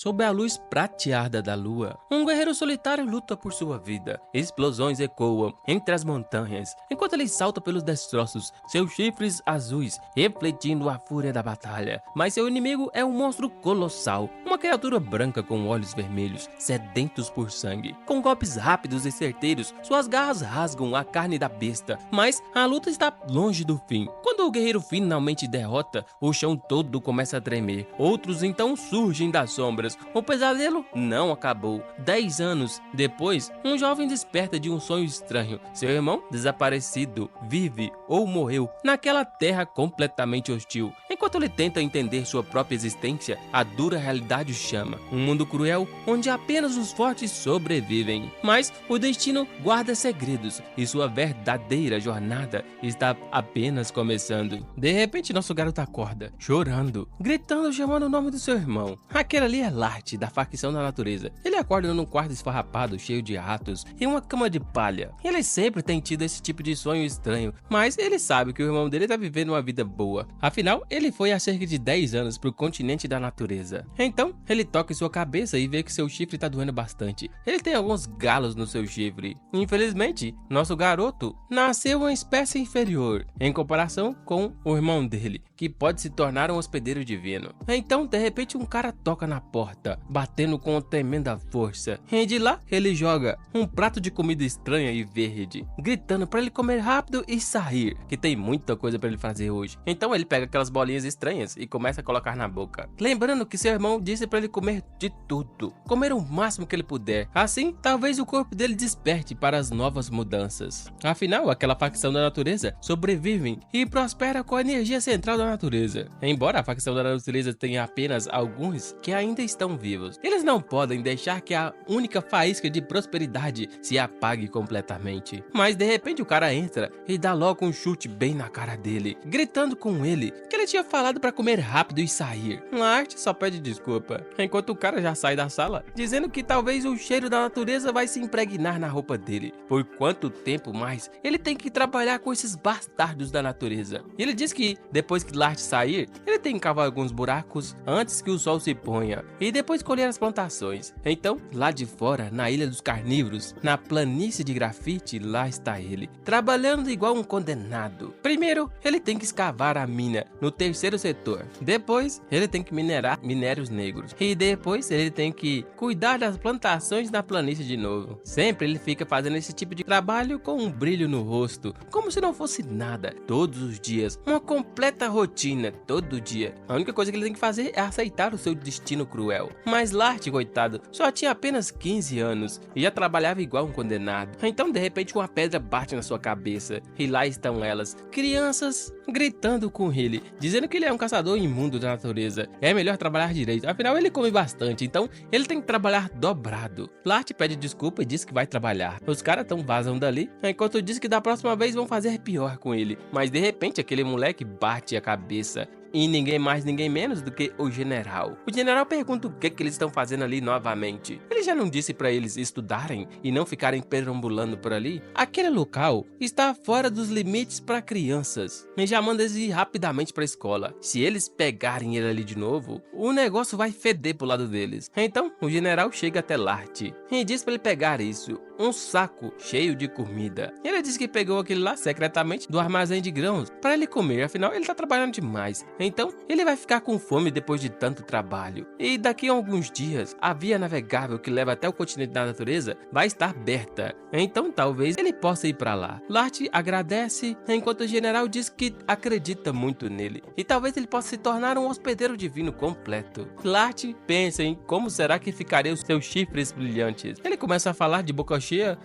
sob a luz prateada da lua, um guerreiro solitário luta por sua vida. Explosões ecoam entre as montanhas, enquanto ele salta pelos destroços, seus chifres azuis refletindo a fúria da batalha. Mas seu inimigo é um monstro colossal, uma criatura branca com olhos vermelhos, sedentos por sangue. Com golpes rápidos e certeiros, suas garras rasgam a carne da besta, mas a luta está longe do fim. Quando o guerreiro finalmente derrota, o chão todo começa a tremer. Outros então surgem das sombras. O pesadelo não acabou. 10 anos depois, um jovem desperta de um sonho estranho. Seu irmão, desaparecido, vive ou morreu naquela terra completamente hostil. Enquanto ele tenta entender sua própria existência, a dura realidade o chama. Um mundo cruel onde apenas os fortes sobrevivem. Mas o destino guarda segredos e sua verdadeira jornada está apenas começando. De repente, nosso garoto acorda, chorando, gritando, chamando o nome do seu irmão. Aquele ali é Lart, da facção da natureza. Ele acorda num quarto esfarrapado, cheio de ratos e uma cama de palha. Ele sempre tem tido esse tipo de sonho estranho, mas ele sabe que o irmão dele está vivendo uma vida boa. Afinal, ele foi há cerca de 10 anos para o continente da natureza. Então, ele toca em sua cabeça e vê que seu chifre está doendo bastante. Ele tem alguns galos no seu chifre. Infelizmente, nosso garoto nasceu uma espécie inferior em comparação com o irmão dele, que pode se tornar um hospedeiro divino. Então, de repente, um cara toca na porta, batendo com tremenda força. E de lá, ele joga um prato de comida estranha e verde, gritando para ele comer rápido e sair, que tem muita coisa para ele fazer hoje. Então, ele pega aquelas bolinhas estranhas e começa a colocar na boca. Lembrando que seu irmão disse para ele comer de tudo, comer o máximo que ele puder. Assim, talvez o corpo dele desperte para as novas mudanças. Afinal, aquela facção da natureza sobrevive e prospera com a energia central da natureza. Embora a facção da natureza tenha apenas alguns que ainda estão vivos, eles não podem deixar que a única faísca de prosperidade se apague completamente. Mas de repente o cara entra e dá logo um chute bem na cara dele, gritando com ele que ele tinha falado para comer rápido e sair. Lart só pede desculpa, enquanto o cara já sai da sala, dizendo que talvez o cheiro da natureza vai se impregnar na roupa dele. Por quanto tempo mais ele tem que trabalhar com esses bastardos da natureza? E ele diz que depois que Lart sair, ele tem que cavar alguns buracos antes que o sol se ponha e depois colher as plantações. Então, lá de fora, na Ilha dos Carnívoros, na planície de grafite, lá está ele, trabalhando igual um condenado. Primeiro, ele tem que escavar a mina no terceiro setor. Depois, ele tem que minerar minérios negros. E depois, ele tem que cuidar das plantações na planície de novo. Sempre ele fica fazendo esse tipo de trabalho com um brilho no rosto, como se não fosse nada. Todos os dias, uma completa rotina, todo dia. A única coisa que ele tem que fazer é aceitar o seu destino cruel. Mas Lart, coitado, só tinha apenas 15 anos e já trabalhava igual um condenado. Então, de repente, uma pedra bate na sua cabeça e lá estão elas, crianças, gritando com ele, dizendo que ele é um caçador imundo da natureza. É melhor trabalhar direito, afinal ele come bastante, então ele tem que trabalhar dobrado. Lart pede desculpa e diz que vai trabalhar. Os caras tão vazam dali, enquanto diz que da próxima vez vão fazer pior com ele. Mas de repente aquele moleque bate a cabeça e ninguém mais, ninguém menos do que o general. O general pergunta o que eles estão fazendo ali novamente. Ele já não disse para eles estudarem e não ficarem perambulando por ali? Aquele local está fora dos limites para crianças e já manda eles ir rapidamente para a escola. Se eles pegarem ele ali de novo, o negócio vai feder pro lado deles. Então o general chega até Lart e diz para ele pegar isso, um saco cheio de comida. Ele diz que pegou aquele lá secretamente do armazém de grãos para ele comer, afinal ele tá trabalhando demais. Então ele vai ficar com fome depois de tanto trabalho. E daqui a alguns dias, a via navegável que leva até o continente da natureza vai estar aberta. Então talvez ele possa ir para lá. Lart agradece, enquanto o general diz que acredita muito nele. E talvez ele possa se tornar um hospedeiro divino completo. Lart pensa em como será que ficariam os seus chifres brilhantes. Ele começa a falar de boca cheia.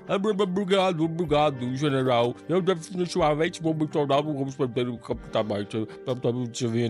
Obrigado, general. Eu definitivamente vou me tornar um hospedeiro completamente divino.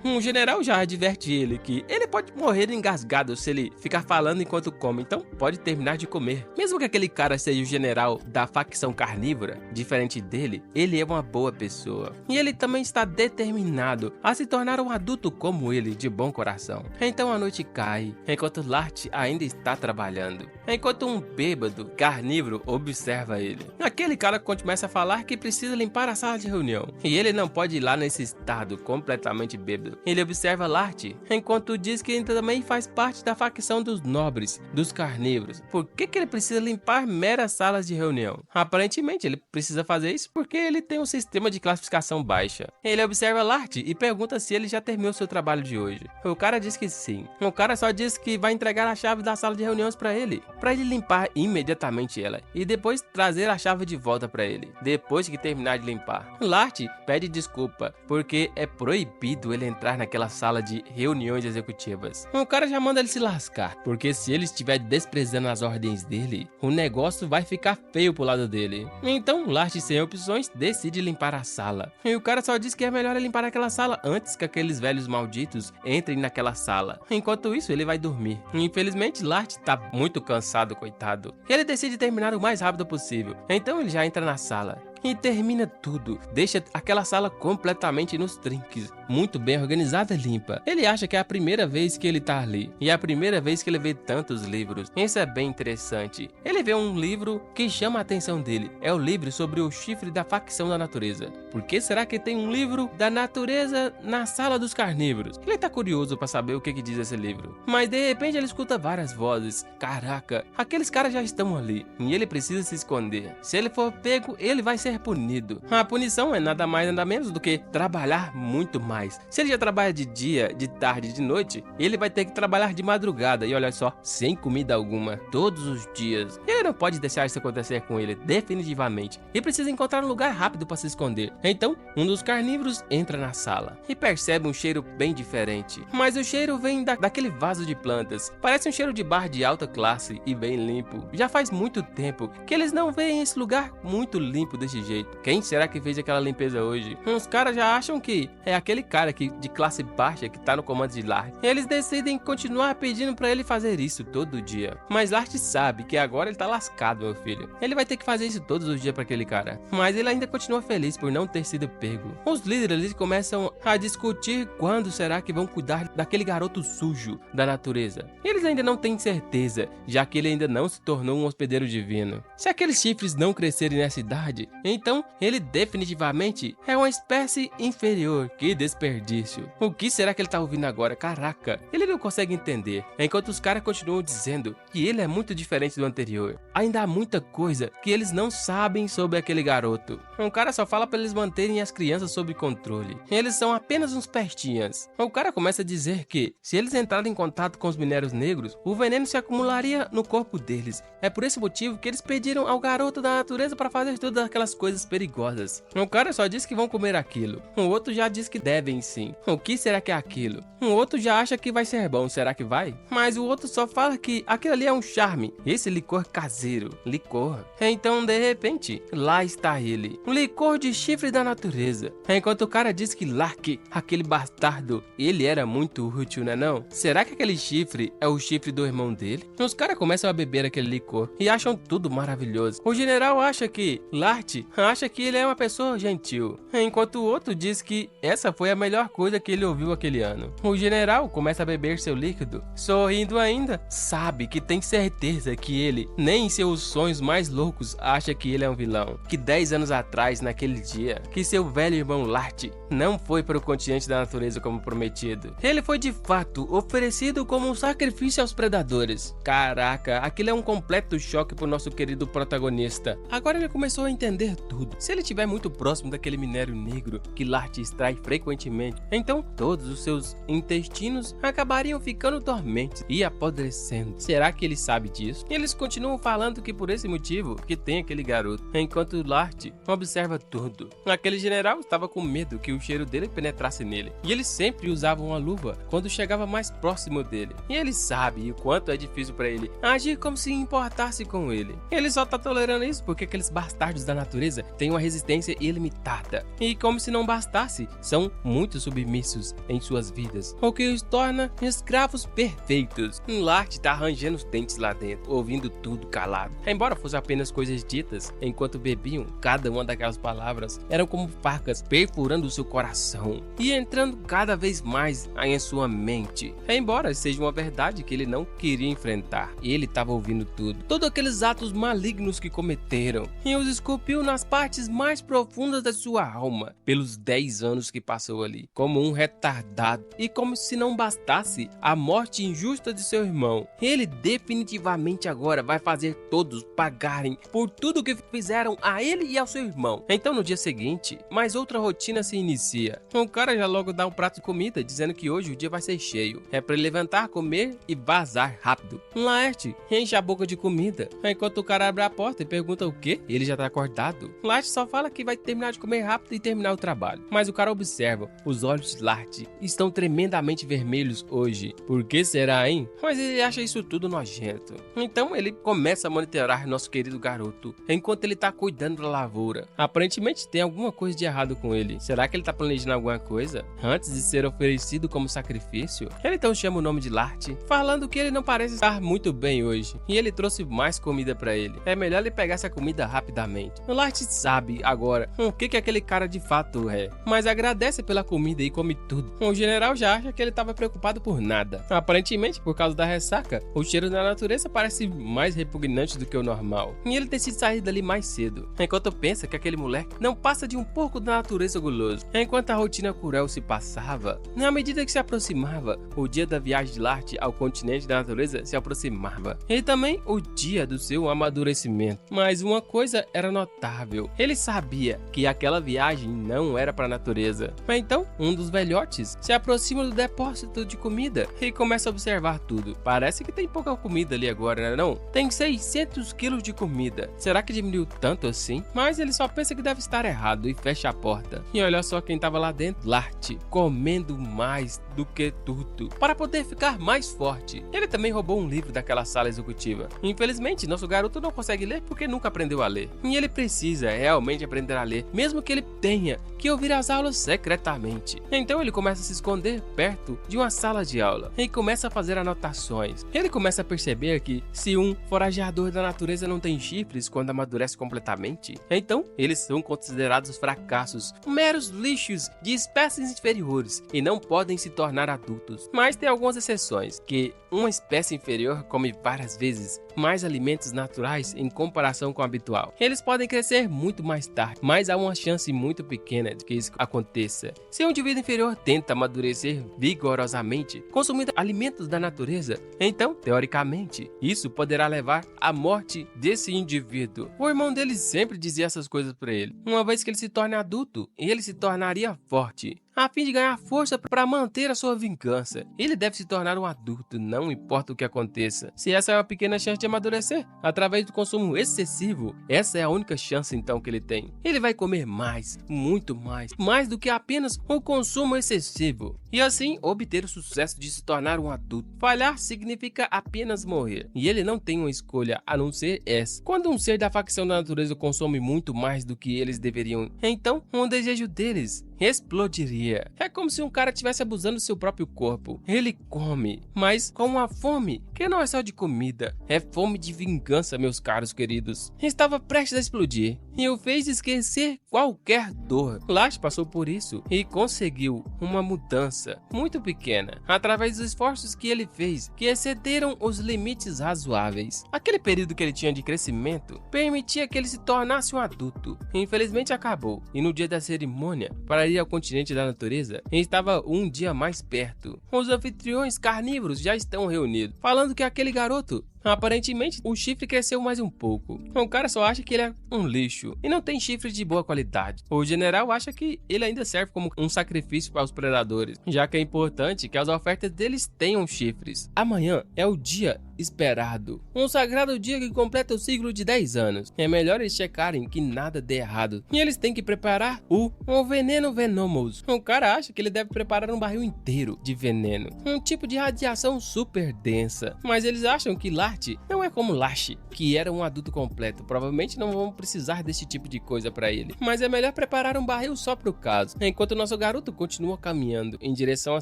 Um general já adverte ele que ele pode morrer engasgado se ele ficar falando enquanto come, então pode terminar de comer. Mesmo que aquele cara seja o general da facção carnívora, diferente dele, ele é uma boa pessoa. E ele também está determinado a se tornar um adulto como ele, de bom coração. Então a noite cai, enquanto Lart ainda está trabalhando. Enquanto um bêbado carnívoro observa ele. Aquele cara começa a falar que precisa limpar a sala de reunião. E ele não pode ir lá nesse estado completamente bêbado. medo. Ele observa Lart, enquanto diz que ele também faz parte da facção dos nobres, dos carnívoros. Por que ele precisa limpar meras salas de reunião? Aparentemente ele precisa fazer isso porque ele tem um sistema de classificação baixa. Ele observa Lart e pergunta se ele já terminou seu trabalho de hoje. O cara diz que sim. O cara só diz que vai entregar a chave da sala de reuniões para ele limpar imediatamente ela e depois trazer a chave de volta para ele, depois que terminar de limpar. Lart pede desculpa porque é proibido ele entrar naquela sala de reuniões executivas. O cara já manda ele se lascar, porque se ele estiver desprezando as ordens dele, o negócio vai ficar feio pro lado dele. Então Lart, sem opções, decide limpar a sala. E o cara só diz que é melhor ele limpar aquela sala antes que aqueles velhos malditos entrem naquela sala. Enquanto isso, ele vai dormir. Infelizmente, Lart tá muito cansado, coitado. Ele decide terminar o mais rápido possível. Então ele já entra na sala e termina tudo, deixa aquela sala completamente nos trinques, muito bem organizada e limpa. Ele acha que é a primeira vez que ele tá ali, e é a primeira vez que ele vê tantos livros. Isso é bem interessante. Ele vê um livro que chama a atenção dele, é o livro sobre o chifre da facção da natureza. Por que será que tem um livro da natureza na sala dos carnívoros? Ele tá curioso para saber o que diz esse livro, mas de repente ele escuta várias vozes. Caraca, aqueles caras já estão ali, e ele precisa se esconder. Se ele for pego, ele vai ser punido. A punição é nada mais nada menos do que trabalhar muito mais. Se ele já trabalha de dia, de tarde, de noite, ele vai ter que trabalhar de madrugada e olha só, sem comida alguma, todos os dias. Ele não pode deixar isso acontecer com ele, definitivamente. E precisa encontrar um lugar rápido para se esconder. Então, um dos carnívoros entra na sala e percebe um cheiro bem diferente. Mas o cheiro vem daquele vaso de plantas. Parece um cheiro de bar de alta classe e bem limpo. Já faz muito tempo que eles não veem esse lugar muito limpo desse jeito. Quem será que fez aquela limpeza hoje? Os caras já acham que é aquele cara de classe baixa que tá no comando de Lart. Eles decidem continuar pedindo pra ele fazer isso todo dia. Mas Lart sabe que agora ele tá lascado, meu filho. Ele vai ter que fazer isso todos os dias pra aquele cara. Mas ele ainda continua feliz por não ter sido pego. Os líderes começam a discutir quando será que vão cuidar daquele garoto sujo da natureza. Eles ainda não têm certeza, já que ele ainda não se tornou um hospedeiro divino. Se aqueles chifres não crescerem nessa idade, então ele definitivamente é uma espécie inferior. Que desperdício. O que será que ele tá ouvindo agora? Caraca, ele não consegue entender. Enquanto os caras continuam dizendo que ele é muito diferente do anterior. Ainda há muita coisa que eles não sabem sobre aquele garoto. O cara só fala para eles manterem as crianças sob controle. Eles são apenas uns pestinhas. O cara começa a dizer que se eles entrarem em contato com os minérios negros, o veneno se acumularia no corpo deles. É por esse motivo que eles pediram ao garoto da natureza para fazer todas aquelas coisas perigosas. Um cara só diz que vão comer aquilo. O outro já diz que devem sim. O que será que é aquilo? Um outro já acha que vai ser bom. Será que vai? Mas o outro só fala que aquilo ali é um charme. Esse licor caseiro. Licor. Então, de repente, lá está ele. Um licor de chifre da natureza. Enquanto o cara diz que Lark, aquele bastardo, ele era muito útil, né não? Será que aquele chifre é o chifre do irmão dele? Os caras começam a beber aquele licor e acham tudo maravilhoso. O general acha que Lart acha que ele é uma pessoa gentil, enquanto o outro diz que essa foi a melhor coisa que ele ouviu aquele ano. O general começa a beber seu líquido, sorrindo ainda, sabe que tem certeza que ele, nem em seus sonhos mais loucos, acha que ele é um vilão. Que 10 anos atrás, naquele dia, que seu velho irmão Lart não foi para o continente da natureza como prometido. Ele foi de fato oferecido como um sacrifício aos predadores. Caraca, aquilo é um completo choque pro nosso querido protagonista. Agora ele começou a entender tudo. Se ele estiver muito próximo daquele minério negro que Lart extrai frequentemente, então todos os seus intestinos acabariam ficando dormentes e apodrecendo. Será que ele sabe disso? E eles continuam falando que por esse motivo que tem aquele garoto, enquanto Lart observa tudo. Aquele general estava com medo que o cheiro dele penetrasse nele, e ele sempre usava uma luva quando chegava mais próximo dele. E ele sabe o quanto é difícil para ele agir como se importasse com ele. Ele só tá tolerando isso porque aqueles bastardos da natureza têm uma resistência ilimitada. E como se não bastasse, são muito submissos em suas vidas, o que os torna escravos perfeitos. Lart tá arranjando os dentes lá dentro, ouvindo tudo calado. Embora fosse apenas coisas ditas enquanto bebiam, cada uma daquelas palavras eram como facas perfurando o seu coração e entrando cada vez mais em sua mente. Embora seja uma verdade que ele não queria enfrentar, ele estava ouvindo tudo. Todos aqueles atos malignos que cometeram e os esculpiu nas partes mais profundas da sua alma pelos 10 anos que passou passou ali, como um retardado. E como se não bastasse a morte injusta de seu irmão, ele definitivamente agora vai fazer todos pagarem por tudo que fizeram a ele e ao seu irmão. Então no dia seguinte, mais outra rotina se inicia. O cara já logo dá um prato de comida, dizendo que hoje o dia vai ser cheio. É pra ele levantar, comer e vazar rápido. Laerte enche a boca de comida, enquanto o cara abre a porta e pergunta o quê? Ele já tá acordado. Laerte só fala que vai terminar de comer rápido e terminar o trabalho. Mas o cara observa, os olhos de Laerte estão tremendamente vermelhos hoje. Por que será, hein? Mas ele acha isso tudo nojento. Então ele começa a monitorar nosso querido garoto, enquanto ele tá cuidando da lavoura. Aparentemente tem alguma coisa de errado com ele. Será que ele tá planejando alguma coisa antes de ser oferecido como sacrifício? Ele então chama o nome de Laerte, falando que ele não parece estar muito bem hoje, e ele trouxe mais comida pra ele. É melhor ele pegar essa comida rapidamente. O Laerte sabe agora o que aquele cara de fato é, mas agradece pela comida e come tudo. O general já acha que ele estava preocupado por nada. Aparentemente, por causa da ressaca, o cheiro da natureza parece mais repugnante do que o normal, e ele decide sair dali mais cedo, enquanto pensa que aquele moleque não passa de um porco da natureza guloso. Enquanto a rotina cruel se passava, na medida que se aproximava, o dia da viagem de Laerte ao continente da natureza se aproximava, e também o dia do seu amadurecimento. Mas uma coisa era notável, ele sabia que aquela viagem não era para a natureza. Então, um dos velhotes se aproxima do depósito de comida e começa a observar tudo. Parece que tem pouca comida ali agora, não? Tem 600 quilos de comida. Será que diminuiu tanto assim? Mas ele só pensa que deve estar errado e fecha a porta. E olha só quem estava lá dentro. Laerte, comendo mais do que tudo, para poder ficar mais forte. Ele também roubou um livro daquela sala executiva. Infelizmente, nosso garoto não consegue ler porque nunca aprendeu a ler. E ele precisa realmente aprender a ler, mesmo que ele tenha que ouvir as aulas secretamente. Então ele começa a se esconder perto de uma sala de aula e começa a fazer anotações. Ele começa a perceber que se um forageador da natureza não tem chifres quando amadurece completamente, então eles são considerados fracassos, meros lixos de espécies inferiores e não podem se tornar adultos. Mas tem algumas exceções, que uma espécie inferior come várias vezes mais alimentos naturais em comparação com o habitual. Eles podem crescer muito mais tarde, mas há uma chance muito pequena de que isso aconteça. Se um indivíduo inferior tenta amadurecer vigorosamente, consumindo alimentos da natureza, então, teoricamente, isso poderá levar à morte desse indivíduo. O irmão dele sempre dizia essas coisas para ele. Uma vez que ele se torne adulto, ele se tornaria forte, a fim de ganhar força para manter a sua vingança. Ele deve se tornar um adulto, não importa o que aconteça. Se essa é uma pequena chance de amadurecer, através do consumo excessivo, essa é a única chance então que ele tem. Ele vai comer mais, muito mais do que apenas o consumo excessivo, e assim obter o sucesso de se tornar um adulto. Falhar significa apenas morrer, e ele não tem uma escolha a não ser essa. Quando um ser da facção da natureza consome muito mais do que eles deveriam, então um desejo deles explodiria. É como se um cara estivesse abusando do seu próprio corpo. Ele come, mas com uma fome que não é só de comida, é fome de vingança, meus caros queridos. Estava prestes a explodir e o fez esquecer qualquer dor. Laerte passou por isso e conseguiu uma mudança muito pequena através dos esforços que ele fez, que excederam os limites razoáveis. Aquele período que ele tinha de crescimento permitia que ele se tornasse um adulto. Infelizmente acabou, e no dia da cerimônia para ir ao continente da natureza, estava um dia mais perto. Os anfitriões carnívoros já estão reunidos, falando que aquele garoto, aparentemente, o chifre cresceu mais um pouco. O cara só acha que ele é um lixo e não tem chifre de boa qualidade. O general acha que ele ainda serve como um sacrifício para os predadores, já que é importante que as ofertas deles tenham chifres. Amanhã é o dia esperado, um sagrado dia que completa o ciclo de 10 anos. É melhor eles checarem que nada dê errado, e eles têm que preparar o veneno venomous. O cara acha que ele deve preparar um barril inteiro de veneno, um tipo de radiação super densa, mas eles acham que Laerte não é como Lache, que era um adulto completo. Provavelmente não vão precisar desse tipo de coisa para ele, mas é melhor preparar um barril só pro caso. Enquanto o nosso garoto continua caminhando em direção à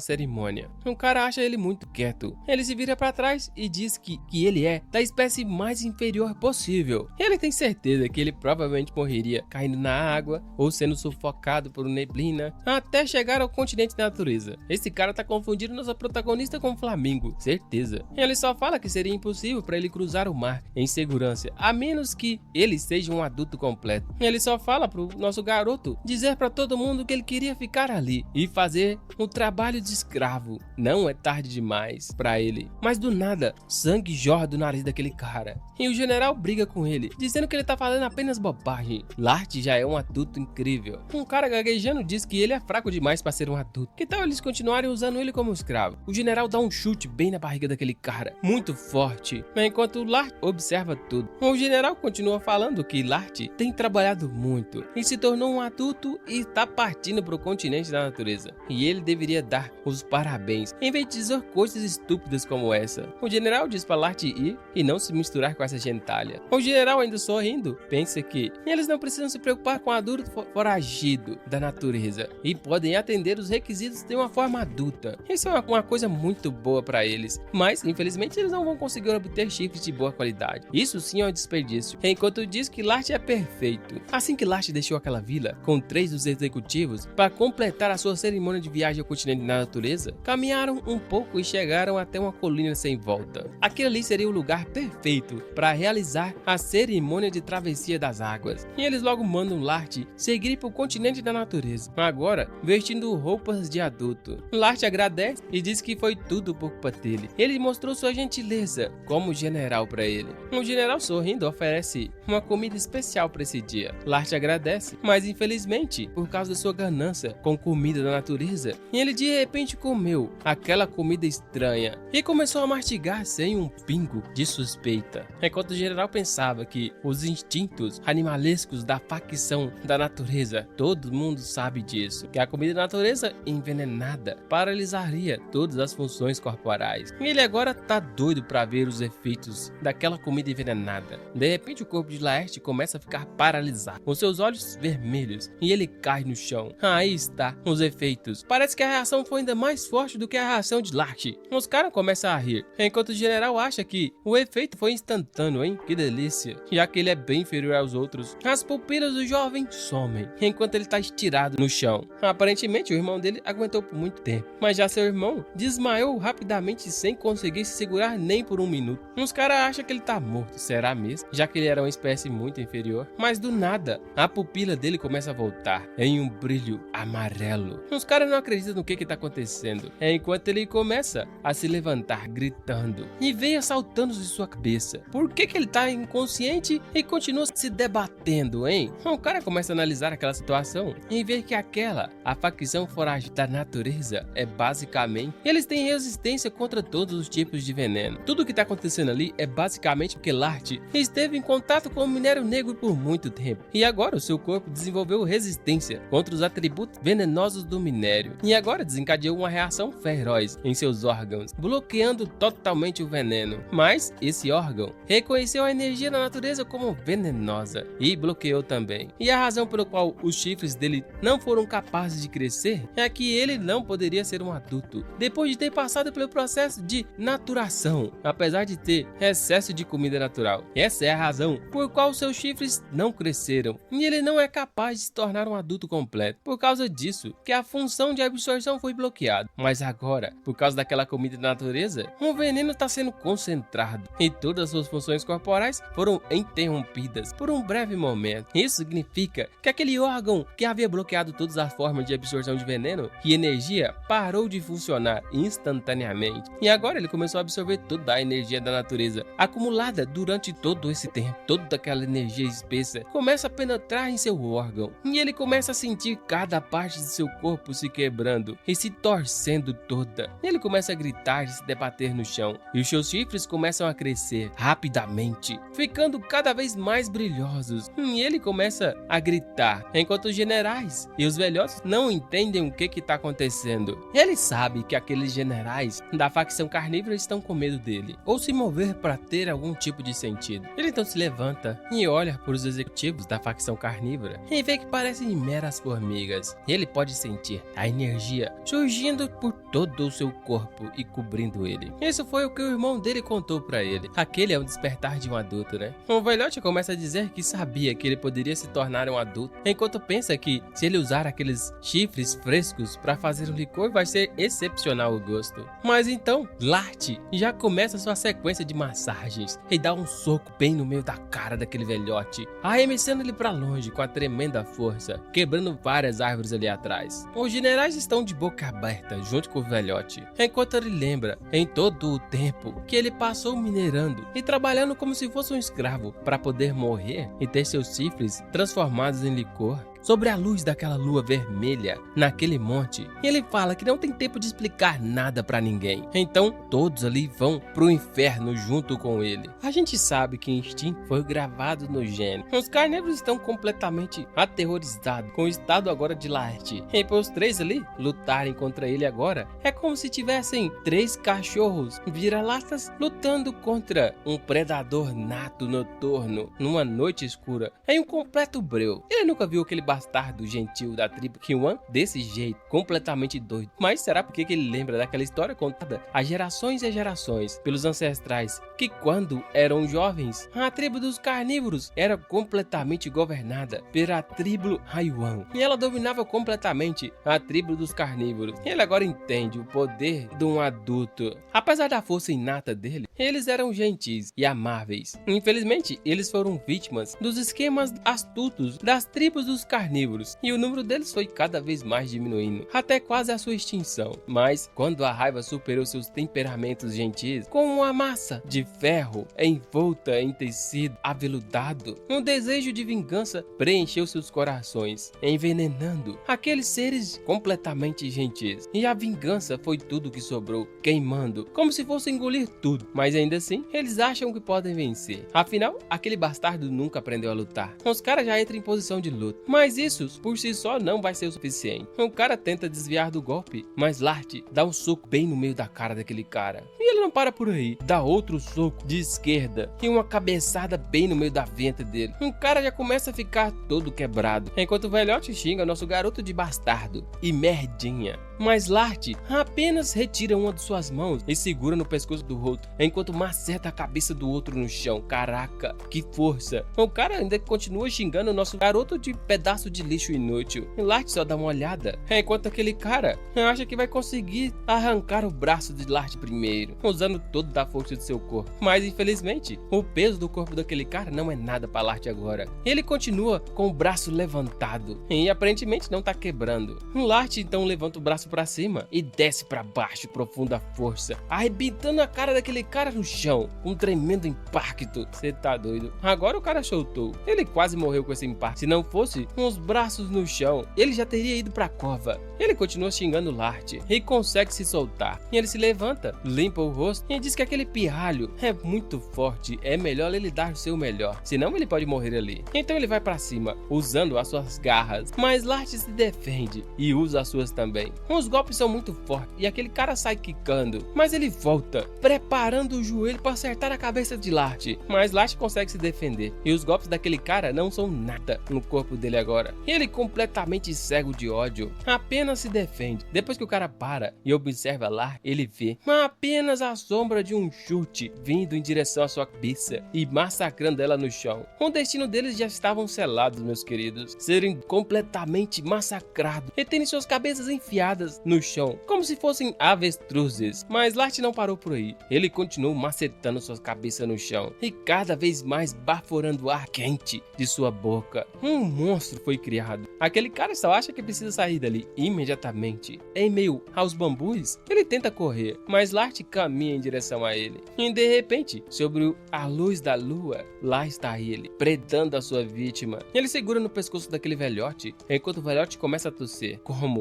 cerimônia, o cara acha ele muito quieto. Ele se vira para trás e diz que ele é da espécie mais inferior possível. Ele tem certeza que ele provavelmente morreria caindo na água ou sendo sufocado por neblina até chegar ao continente da natureza. Esse cara tá confundindo nossa protagonista com o Flamingo, certeza. Ele só fala que seria impossível motivo para ele cruzar o mar em segurança, a menos que ele seja um adulto completo. Ele só fala pro nosso garoto dizer para todo mundo que ele queria ficar ali e fazer o trabalho de escravo. Não é tarde demais para ele. Mas do nada, sangue jorra do nariz daquele cara. E o general briga com ele, dizendo que ele tá falando apenas bobagem. Lart já é um adulto incrível. Um cara gaguejando diz que ele é fraco demais para ser um adulto. Que tal eles continuarem usando ele como escravo? O general dá um chute bem na barriga daquele cara, muito forte, enquanto Lart observa tudo. O general continua falando que Lart tem trabalhado muito e se tornou um adulto e está partindo para o continente da natureza. E ele deveria dar os parabéns, em vez de dizer coisas estúpidas como essa. O general diz para Lart ir e não se misturar com essa gentalha. O general, ainda sorrindo, pensa que eles não precisam se preocupar com o adulto foragido da natureza e podem atender os requisitos de uma forma adulta. Isso é uma coisa muito boa para eles, mas infelizmente eles não vão conseguir obter chifres de boa qualidade. Isso sim é um desperdício. Enquanto diz que Lart é perfeito. Assim que Lart deixou aquela vila com 3 dos executivos para completar a sua cerimônia de viagem ao continente da natureza, caminharam um pouco e chegaram até uma colina sem volta. Aquele ali seria o lugar perfeito para realizar a cerimônia de travessia das águas. E eles logo mandam Lart seguir para o continente da natureza, agora vestindo roupas de adulto. Lart agradece e diz que foi tudo por culpa dele. Ele mostrou sua gentileza como general para ele. O general, sorrindo, oferece uma comida especial para esse dia. Lart agradece, mas infelizmente, por causa da sua ganância com comida da natureza, ele de repente comeu aquela comida estranha e começou a mastigar sem um pingo de suspeita. Enquanto o general pensava que os instintos animalescos da facção da natureza, todo mundo sabe disso, que a comida da natureza envenenada paralisaria todas as funções corporais. E ele agora tá doido para ver os efeitos daquela comida envenenada. De repente o corpo de Laerte começa a ficar paralisado, com seus olhos vermelhos, e ele cai no chão. Aí está os efeitos. Parece que a reação foi ainda mais forte do que a reação de Lart. Os caras começam a rir, enquanto o general acha que o efeito foi instantâneo, hein? Que delícia. Já que ele é bem inferior aos outros. As pupilas do jovem somem, enquanto ele está estirado no chão. Aparentemente o irmão dele aguentou por muito tempo, mas já seu irmão desmaiou rapidamente sem conseguir se segurar nem por um minuto. Uns caras acham que ele tá morto, será mesmo? Já que ele era uma espécie muito inferior. Mas do nada, a pupila dele começa a voltar em um brilho amarelo. Os caras não acreditam no que tá acontecendo, enquanto ele começa a se levantar gritando e vem assaltando de sua cabeça. Por que ele tá inconsciente e continua se debatendo, hein? O cara começa a analisar aquela situação e ver que a facção foragida da natureza é basicamente, eles têm resistência contra todos os tipos de veneno. Tudo que tá acontecendo ali é basicamente porque Lart esteve em contato com o minério negro por muito tempo e agora o seu corpo desenvolveu resistência contra os atributos venenosos do minério e agora desencadeou uma reação feroz em seus órgãos, bloqueando totalmente o veneno. Mas esse órgão reconheceu a energia da natureza como venenosa e bloqueou também. E a razão pela qual os chifres dele não foram capazes de crescer é que ele não poderia ser um adulto depois de ter passado pelo processo de naturação, apesar de ter excesso de comida natural. Essa é a razão por qual seus chifres não cresceram e ele não é capaz de se tornar um adulto completo. Por causa disso que a função de absorção foi bloqueada. Mas agora, por causa daquela comida da natureza, o veneno está sendo concentrado e todas as suas funções corporais foram interrompidas por um breve momento. Isso significa que aquele órgão que havia bloqueado todas as formas de absorção de veneno e energia parou de funcionar instantaneamente. E agora ele começou a absorver toda a energia da natureza acumulada durante todo esse tempo. Toda aquela energia espessa começa a penetrar em seu órgão e ele começa a sentir cada parte de seu corpo se quebrando e se torcendo toda. Ele começa a gritar e se debater no chão e os seus chifres começam a crescer rapidamente, ficando cada vez mais brilhosos. E ele começa a gritar, enquanto os generais e os velhotes não entendem o que está acontecendo. Ele sabe que aqueles generais da facção carnívora estão com medo dele, ou se mover para ter algum tipo de sentido. Ele então se levanta e olha para os executivos da facção carnívora e vê que parecem meras formigas. Ele pode sentir a energia surgindo por todo o seu corpo e cobrindo ele. Isso foi o que o irmão dele contou pra ele. Aquele é um despertar de um adulto, né? O velhote começa a dizer que sabia que ele poderia se tornar um adulto, enquanto pensa que se ele usar aqueles chifres frescos pra fazer um licor vai ser excepcional o gosto. Mas então, Lart já começa sua sequência de massagens e dá um soco bem no meio da cara daquele velhote, arremessando ele pra longe com a tremenda força, quebrando várias árvores ali atrás. Os generais estão de boca aberta junto com o velhote, enquanto ele lembra em todo o tempo que ele passou minerando e trabalhando como se fosse um escravo para poder morrer e ter seus chifres transformados em licor sobre a luz daquela lua vermelha naquele monte. E ele fala que não tem tempo de explicar nada pra ninguém. Então todos ali vão pro inferno junto com ele. A gente sabe que instinto foi gravado no gene. Os carnívoros estão completamente aterrorizados com o estado agora de Lart. E para os três ali lutarem contra ele agora, é como se tivessem três cachorros vira-latas lutando contra um predador nato noturno numa noite escura em um completo breu. Ele nunca viu aquele bastardo gentil da tribo Kiwan desse jeito, completamente doido. Mas será porque que ele lembra daquela história contada há gerações e gerações pelos ancestrais, que quando eram jovens, a tribo dos carnívoros era completamente governada pela tribo Haiwan, e ela dominava completamente a tribo dos carnívoros. E ele agora entende o poder de um adulto. Apesar da força inata dele, eles eram gentis e amáveis. Infelizmente, eles foram vítimas dos esquemas astutos das tribos dos carnívoros, e o número deles foi cada vez mais diminuindo, até quase a sua extinção. Mas quando a raiva superou seus temperamentos gentis, com uma massa de ferro envolta em tecido aveludado, um desejo de vingança preencheu seus corações, envenenando aqueles seres completamente gentis. E a vingança foi tudo que sobrou, queimando, como se fosse engolir tudo. Mas ainda assim, eles acham que podem vencer. Afinal, aquele bastardo nunca aprendeu a lutar. Os caras já entram em posição de luta. Mas isso, por si só, não vai ser o suficiente. O cara tenta desviar do golpe, mas Lart dá um soco bem no meio da cara daquele cara. E ele não para por aí. Dá outro soco de esquerda e uma cabeçada bem no meio da venta dele. O cara já começa a ficar todo quebrado, enquanto o velhote xinga nosso garoto de bastardo e merdinha. Mas Lart apenas retira uma de suas mãos e segura no pescoço do outro, enquanto maceta a cabeça do outro no chão. Caraca, que força! O cara ainda continua xingando o nosso garoto de pedaço de lixo inútil. E Lart só dá uma olhada, enquanto aquele cara acha que vai conseguir arrancar o braço de Lart primeiro, usando toda a força de seu corpo. Mas infelizmente, o peso do corpo daquele cara não é nada para Lart agora. Ele continua com o braço levantado e aparentemente não tá quebrando. Lart então levanta o braço pra cima e desce pra baixo, profunda força, arrebentando a cara daquele cara no chão. Um tremendo impacto. Você tá doido? Agora o cara soltou. Ele quase morreu com esse impacto. Se não fosse uns braços no chão, ele já teria ido pra cova. Ele continua xingando Lart e consegue se soltar. E ele se levanta, limpa o rosto e diz que aquele pirralho é muito forte. É melhor ele dar o seu melhor, senão ele pode morrer ali. Então ele vai pra cima, usando as suas garras. Mas Lart se defende e usa as suas também. Os golpes são muito fortes e aquele cara sai quicando, mas ele volta, preparando o joelho para acertar a cabeça de Lart. Mas Lart consegue se defender e os golpes daquele cara não são nada no corpo dele agora. Ele, completamente cego de ódio, apenas se defende. Depois que o cara para e observa Lart, ele vê apenas a sombra de um chute vindo em direção à sua cabeça e massacrando ela no chão. O destino deles já estavam selados, meus queridos, serem completamente massacrados e terem suas cabeças enfiadas no chão, como se fossem avestruzes. Mas Lart não parou por aí. Ele continuou macetando sua cabeça no chão e cada vez mais baforando o ar quente de sua boca. Um monstro foi criado. Aquele cara só acha que precisa sair dali imediatamente. Em meio aos bambus, ele tenta correr, mas Lart caminha em direção a ele. E de repente, sobre a luz da lua, lá está ele, predando a sua vítima. Ele segura no pescoço daquele velhote, enquanto o velhote começa a tossir.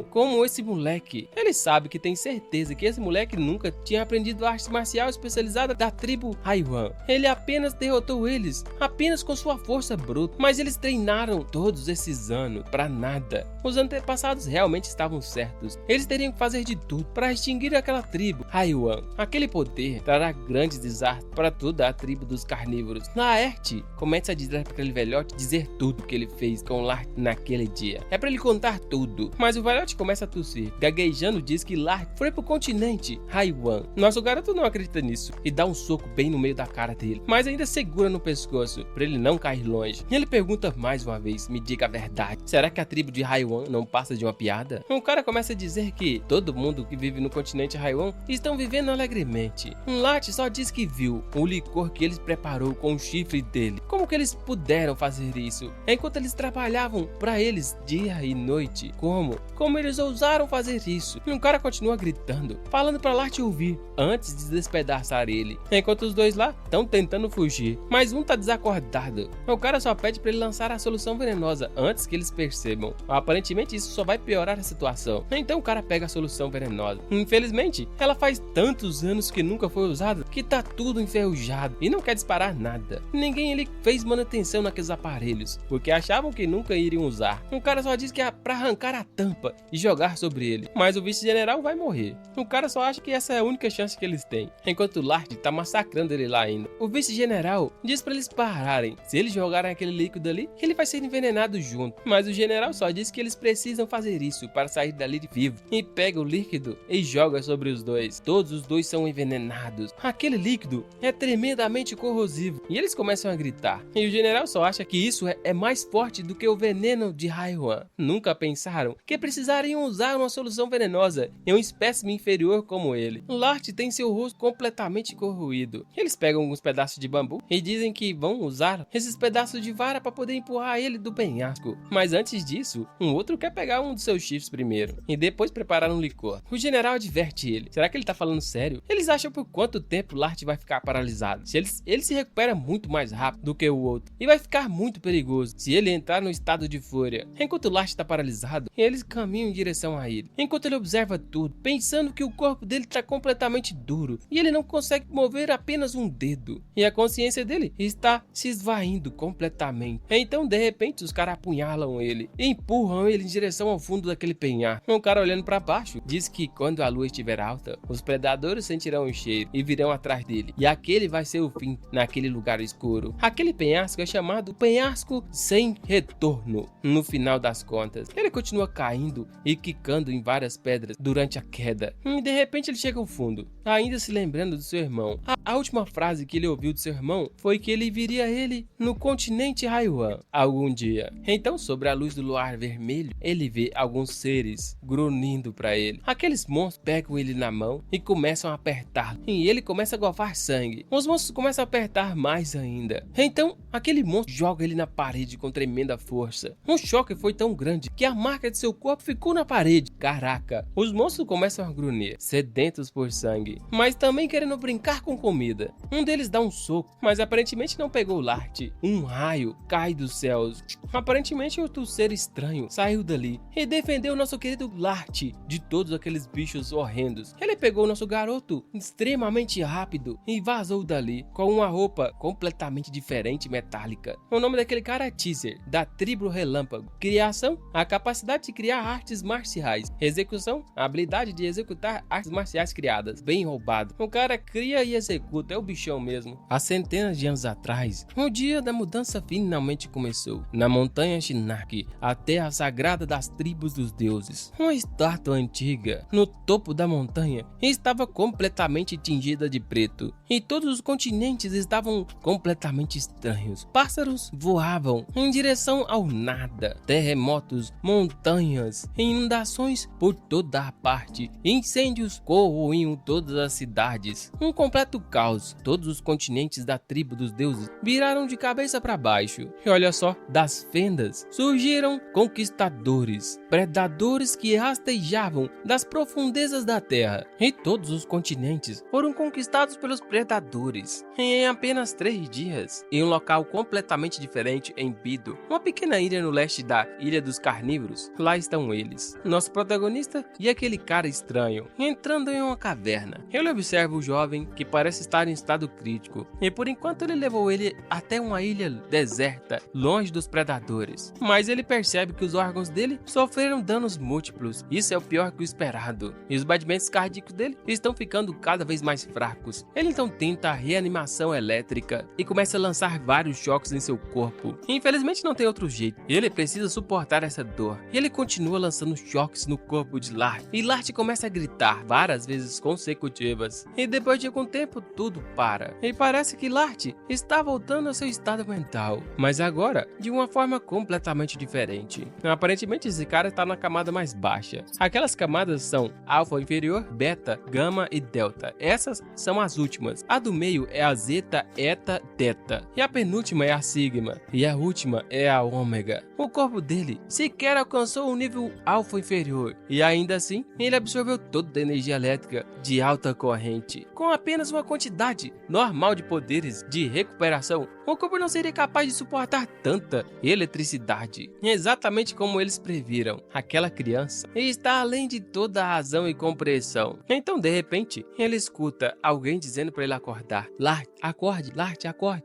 Como esse moleque? Ele sabe que tem certeza que esse moleque nunca tinha aprendido arte marcial especializada da tribo Haiwan. Ele apenas derrotou eles, apenas com sua força bruta. Mas eles treinaram todos esses anos pra nada. Os antepassados realmente estavam estavam certos. Eles teriam que fazer de tudo para extinguir aquela tribo, Haiwan. Aquele poder trará grandes desastres para toda a tribo dos carnívoros. Laerte começa a dizer para aquele velhote dizer tudo que ele fez com Lark naquele dia. É para ele contar tudo, mas o velhote começa a tossir. Gaguejando diz que Lark foi pro continente Haiwan. Nosso garoto não acredita nisso e dá um soco bem no meio da cara dele, mas ainda segura no pescoço para ele não cair longe. E ele pergunta mais uma vez, me diga a verdade, será que a tribo de Haiwan não passa de uma piada? O cara começa a dizer que todo mundo que vive no continente Haiwan estão vivendo alegremente. Lark só diz que viu o licor que eles preparou com o chifre dele. Como que eles puderam fazer isso? Enquanto eles trabalhavam para eles dia e noite. Como eles ousaram fazer isso? E o cara continua gritando, falando para Lark ouvir, antes de despedaçar ele. Enquanto os dois lá estão tentando fugir, mas um tá desacordado. O cara só pede para ele lançar a solução venenosa antes que eles percebam. Aparentemente isso só vai piorar a situação. Então o cara pega a solução venenosa. Infelizmente, ela faz tantos anos que nunca foi usada que tá tudo enferrujado e não quer disparar nada. Ninguém ele fez manutenção naqueles aparelhos, porque achavam que nunca iriam usar. O cara só diz que é pra arrancar a tampa e jogar sobre ele, mas o vice-general vai morrer. O cara só acha que essa é a única chance que eles têm, enquanto Lark tá massacrando ele lá ainda. O vice-general diz pra eles pararem. Se eles jogarem aquele líquido ali, ele vai ser envenenado junto, mas o general só diz que eles precisam fazer isso para sair dali vivo, e pega o líquido e joga sobre os dois. Todos os dois são envenenados. Aquele líquido é tremendamente corrosivo e eles começam a gritar, e o general só acha que isso é mais forte do que o veneno de Haiwan. Nunca pensaram que precisariam usar uma solução venenosa em um espécime inferior como ele. Lark tem seu rosto completamente corroído. Eles pegam alguns pedaços de bambu e dizem que vão usar esses pedaços de vara para poder empurrar ele do penhasco. Mas antes disso, um outro quer pegar um dos seus chifres primeiro e depois preparar um licor. O general adverte ele. Será que ele tá falando sério? Eles acham por quanto tempo Lark vai ficar paralisado? Se ele se recupera muito mais rápido do que o outro e vai ficar muito perigoso se ele entrar no estado de fúria. Enquanto Lark está paralisado, eles caminham em direção a ele. Enquanto ele observa tudo, pensando que o corpo dele está completamente duro e ele não consegue mover apenas um dedo. E a consciência dele está se esvaindo completamente. Então, de repente, os caras apunhalam ele e empurram ele em direção ao fundo daquele penhasco. Um cara olhando para baixo diz que quando a lua estiver alta, os predadores sentirão o cheiro e virão atrás dele. E aquele vai ser o fim naquele lugar escuro. Aquele penhasco é chamado penhasco sem retorno. No final das contas, ele continua caindo e quicando em várias pedras durante a queda. E de repente ele chega ao fundo, ainda se lembrando do seu irmão. A última frase que ele ouviu do seu irmão foi que ele viria ele no continente Haiwan algum dia. Então, sobre a luz do luar vermelho, ele vê alguns seres grunhindo para ele. Aqueles monstros pegam ele na mão e começam a apertar, e ele começa a golfar sangue. Os monstros começam a apertar mais ainda. Então, aquele monstro joga ele na parede com tremenda força. Um choque foi tão grande que a marca de seu corpo ficou na parede. Caraca, os monstros começam a grunhir, sedentos por sangue, mas também querendo brincar com comida. Um deles dá um soco, mas aparentemente não pegou Lark. Um raio cai dos céus. Aparentemente outro ser estranho saiu dali e defendeu nosso querido Lark de todos aqueles bichos horrendos. Ele pegou nosso garoto extremamente rápido e vazou dali com uma roupa completamente diferente e metálica. O nome daquele cara é Teaser, da tribo Relâmpago. Criação, a capacidade de criar artes marciais. Execução, a habilidade de executar artes marciais criadas. Bem roubado. O cara cria e executa, é o bichão mesmo. Há centenas de anos atrás, o dia da mudança finalmente começou. Na montanha Shinnok, a terra sagrada das tribos dos deuses. Uma estátua antiga, no topo da montanha, estava completamente tingida de preto. E todos os continentes estavam completamente estranhos. Pássaros voavam em direção ao nada. Terremotos, montanhas, inundações por toda a parte. Incêndios corroíam todas as cidades. Um completo caos. Todos os continentes da tribo dos deuses viraram de cabeça para baixo. E olha só, das fendas surgiram conquistadores, predadores que rastejavam das profundezas da terra. E todos os continentes foram conquistados pelos predadores. E em apenas 3 dias, em um local completamente diferente em Bido, uma pequena ilha no leste da Ilha dos Carnívoros, lá estão eles. Nosso protagonista e aquele cara estranho entrando em uma caverna. Ele observa o jovem que parece estar em estado crítico e por enquanto ele levou ele até uma ilha deserta, longe dos predadores. Mas ele percebe que os órgãos dele sofreram danos batimentos múltiplos. Isso é o pior que o esperado. E os batimentos cardíacos dele estão ficando cada vez mais fracos. Ele então tenta a reanimação elétrica e começa a lançar vários choques em seu corpo. Infelizmente não tem outro jeito. Ele precisa suportar essa dor. E ele continua lançando choques no corpo de Lart. E Lart começa a gritar várias vezes consecutivas. E depois de algum tempo tudo para. E parece que Lart está voltando ao seu estado mental. Mas agora de uma forma completamente diferente. Aparentemente esse cara está na camada mais baixa. Aquelas camadas são alfa inferior, beta, gama e delta. Essas são as últimas. A do meio é a zeta, eta, teta. E a penúltima é a sigma. E a última é a ômega. O corpo dele sequer alcançou o nível alfa inferior. E ainda assim, ele absorveu toda a energia elétrica de alta corrente. Com apenas uma quantidade normal de poderes de recuperação, o corpo não seria capaz de suportar tanta eletricidade. Exatamente como eles previram, aquela criança está além de toda a razão e compreensão. Então, de repente, ele escuta alguém dizendo para ele acordar. Lart, acorde,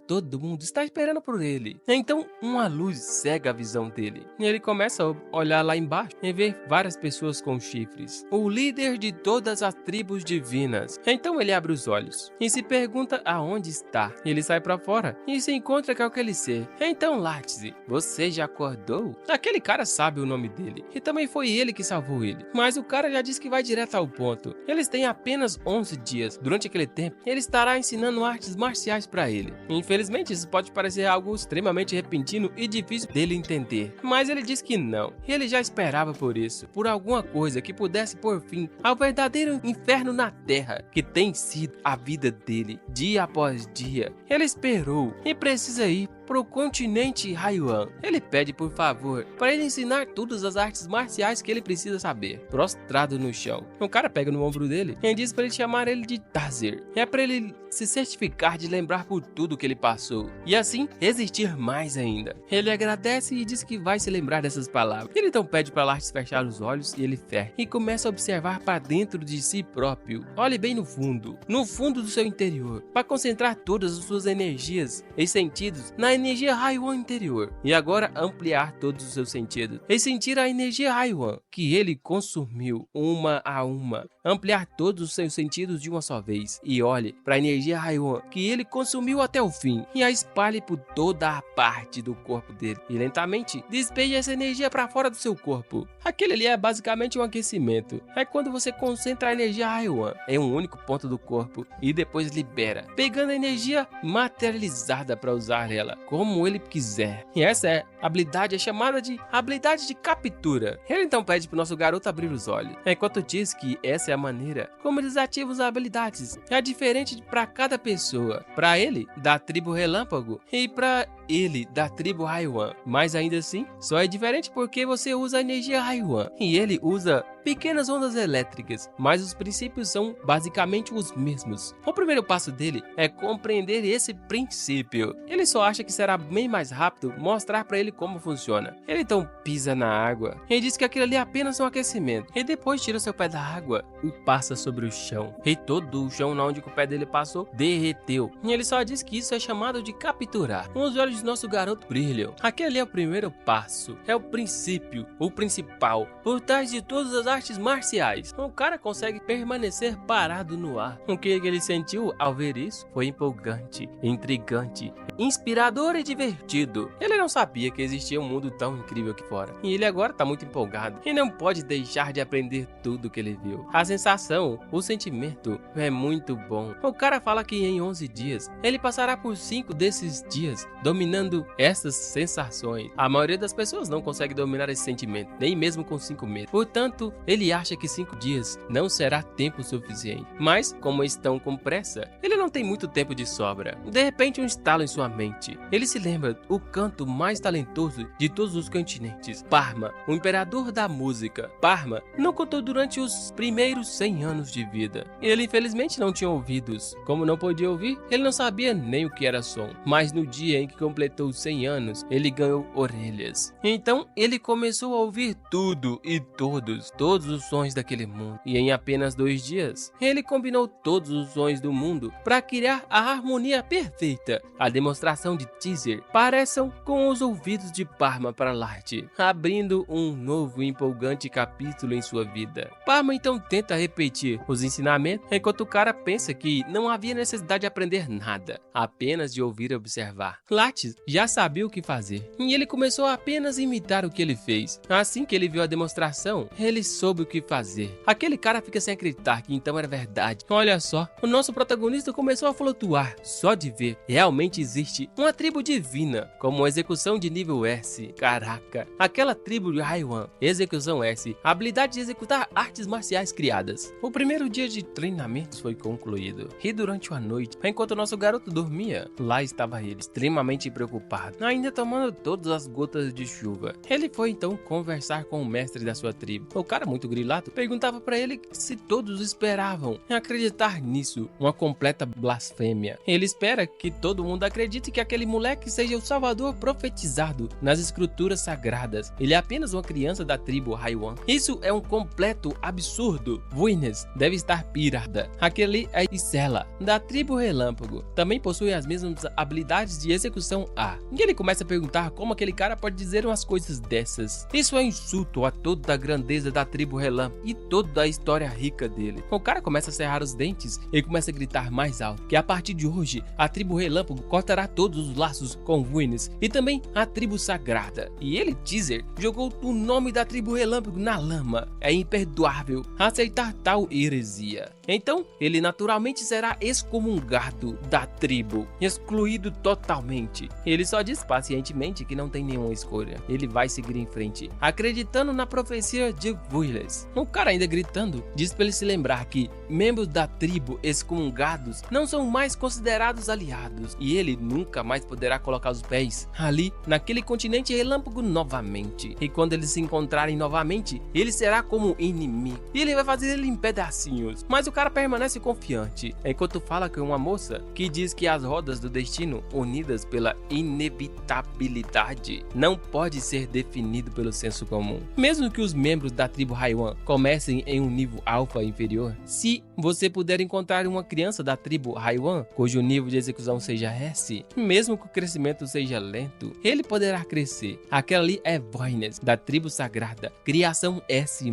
todo mundo está esperando por ele. Então, uma luz cega a visão dele. E ele começa a olhar lá embaixo e ver várias pessoas com chifres. O líder de todas as tribos divinas. Então ele abre os olhos e se pergunta aonde está. Ele sai para fora e se encontra com aquele ser. Então, Lartz, você já acordou? Aquele cara sabe o nome dele e também foi ele que salvou ele. Mas o cara já disse que vai direto ao ponto. Eles têm apenas 11 dias. Durante aquele tempo, ele estará ensinando artes marciais para ele. Infelizmente, isso pode parecer algo extremamente repentino e difícil dele entender. Mas ele diz que não. Ele já esperava por isso. Por alguma coisa que pudesse pôr fim ao verdadeiro inferno na Terra, que tem sido a vida dele, dia após dia. Ele esperou e precisa ir pro continente Haiwan. Ele pede por favor para ele ensinar todas as artes marciais que ele precisa saber. Prostrado no chão, o cara pega no ombro dele e diz para ele chamar ele de Tazer. É para ele se certificar de lembrar por tudo que ele passou e assim resistir mais ainda. Ele agradece e diz que vai se lembrar dessas palavras. Ele então pede para Lart fechar os olhos e ele fecha e começa a observar para dentro de si próprio. Olhe bem no fundo do seu interior, para concentrar todas as suas energias e sentidos na energia Haiwan interior e agora ampliar todos os seus sentidos e sentir a energia Haiwan que ele consumiu uma a uma, ampliar todos os seus sentidos de uma só vez e olhe para a energia Haiwan que ele consumiu até o fim e a espalhe por toda a parte do corpo dele e lentamente despeje essa energia para fora do seu corpo. Aquele ali é basicamente um aquecimento. É quando você concentra a energia Haiwan em um único ponto do corpo e depois libera, pegando a energia materializada para usar ela como ele quiser. E essa habilidade é chamada de habilidade de captura. Ele então pede para o nosso garoto abrir os olhos, enquanto diz que essa é a maneira como eles ativam as habilidades. É diferente para cada pessoa. Para ele, da tribo Relâmpago, e para ele, da tribo Haiwan. Mas ainda assim, só é diferente porque você usa a energia Haiwan e ele usa pequenas ondas elétricas, mas os princípios são basicamente os mesmos. O primeiro passo dele é compreender esse princípio. Ele só acha que será bem mais rápido mostrar para ele como funciona. Ele então pisa na água e diz que aquilo ali é apenas um aquecimento. E depois tira seu pé da água e passa sobre o chão. E todo o chão onde o pé dele passou derreteu. E ele só diz que isso é chamado de capturar. Os olhos do nosso garoto brilham. Aquele ali é o primeiro passo. É o princípio, o principal, por trás de todas as artes marciais. O cara consegue permanecer parado no ar. O que ele sentiu ao ver isso foi empolgante, intrigante, inspirador e divertido. Ele não sabia que existia um mundo tão incrível aqui fora. E ele agora tá muito empolgado. E não pode deixar de aprender tudo que ele viu. A sensação, o sentimento é muito bom. O cara fala que em 11 dias, ele passará por 5 desses dias dominando essas sensações. A maioria das pessoas não consegue dominar esse sentimento, nem mesmo com 5 meses. Portanto, ele acha que 5 dias não será tempo suficiente. Mas, como estão com pressa, ele não tem muito tempo de sobra. De repente, um estalo em sua mente. Ele se lembra o canto mais talentoso de todos os continentes. Parma, o imperador da música. Parma não cantou durante os primeiros outros 100 anos de vida. Ele infelizmente não tinha ouvidos. Como não podia ouvir, ele não sabia nem o que era som. Mas no dia em que completou 100 anos, ele ganhou orelhas. Então ele começou a ouvir tudo e todos os sons daquele mundo. E em apenas 2 dias, ele combinou todos os sons do mundo para criar a harmonia perfeita. A demonstração de Teaser parecem com os ouvidos de Parma para Light, abrindo um novo e empolgante capítulo em sua vida. Parma então tenta repetir os ensinamentos, enquanto o cara pensa que não havia necessidade de aprender nada, apenas de ouvir e observar. Light já sabia o que fazer, e ele começou a apenas imitar o que ele fez. Assim que ele viu a demonstração, ele soube o que fazer. Aquele cara fica sem acreditar que então era verdade. Olha só, o nosso protagonista começou a flutuar, só de ver. Realmente existe uma tribo divina, como uma execução de nível S. Caraca, aquela tribo de Haiwan, execução S, a habilidade de executar artes marciais criadas. O primeiro dia de treinamentos foi concluído, e durante a noite, enquanto o nosso garoto dormia, lá estava ele, extremamente preocupado, ainda tomando todas as gotas de chuva. Ele foi então conversar com o mestre da sua tribo. O cara, muito grilado, perguntava para ele se todos esperavam acreditar nisso, uma completa blasfêmia. Ele espera que todo mundo acredite que aquele moleque seja o salvador profetizado nas escrituras sagradas. Ele é apenas uma criança da tribo Haiwan. Isso é um completo absurdo. Vuines deve estar pirada. Aquele é Isela, da tribo Relâmpago. Também possui as mesmas habilidades de execução A. E ele começa a perguntar como aquele cara pode dizer umas coisas dessas. Isso é insulto a toda a grandeza da tribo Relâmpago e toda a história rica dele. O cara começa a cerrar os dentes e começa a gritar mais alto que a partir de hoje a tribo Relâmpago cortará todos os laços com Vuines e também a tribo sagrada. E ele, Teaser, jogou o nome da tribo Relâmpago na lama. É imperdoável aceitar tal heresia. Então ele naturalmente será excomungado da tribo, excluído totalmente. Ele só diz pacientemente que não tem nenhuma escolha. Ele vai seguir em frente, acreditando na profecia de Vuines. O cara, ainda gritando, diz para ele se lembrar que membros da tribo excomungados não são mais considerados aliados e ele nunca mais poderá colocar os pés ali naquele continente relâmpago novamente. E quando eles se encontrarem novamente, ele será como inimigo e ele vai fazer ele em pedacinhos. Mas o cara permanece confiante, enquanto fala com uma moça que diz que as rodas do destino, unidas pela inevitabilidade, não pode ser definido pelo senso comum. Mesmo que os membros da tribo Haiwan comecem em um nível alfa inferior, se você puder encontrar uma criança da tribo Haiwan cujo nível de execução seja S, mesmo que o crescimento seja lento, ele poderá crescer. Aquela ali é Vuines, da tribo sagrada, criação S+,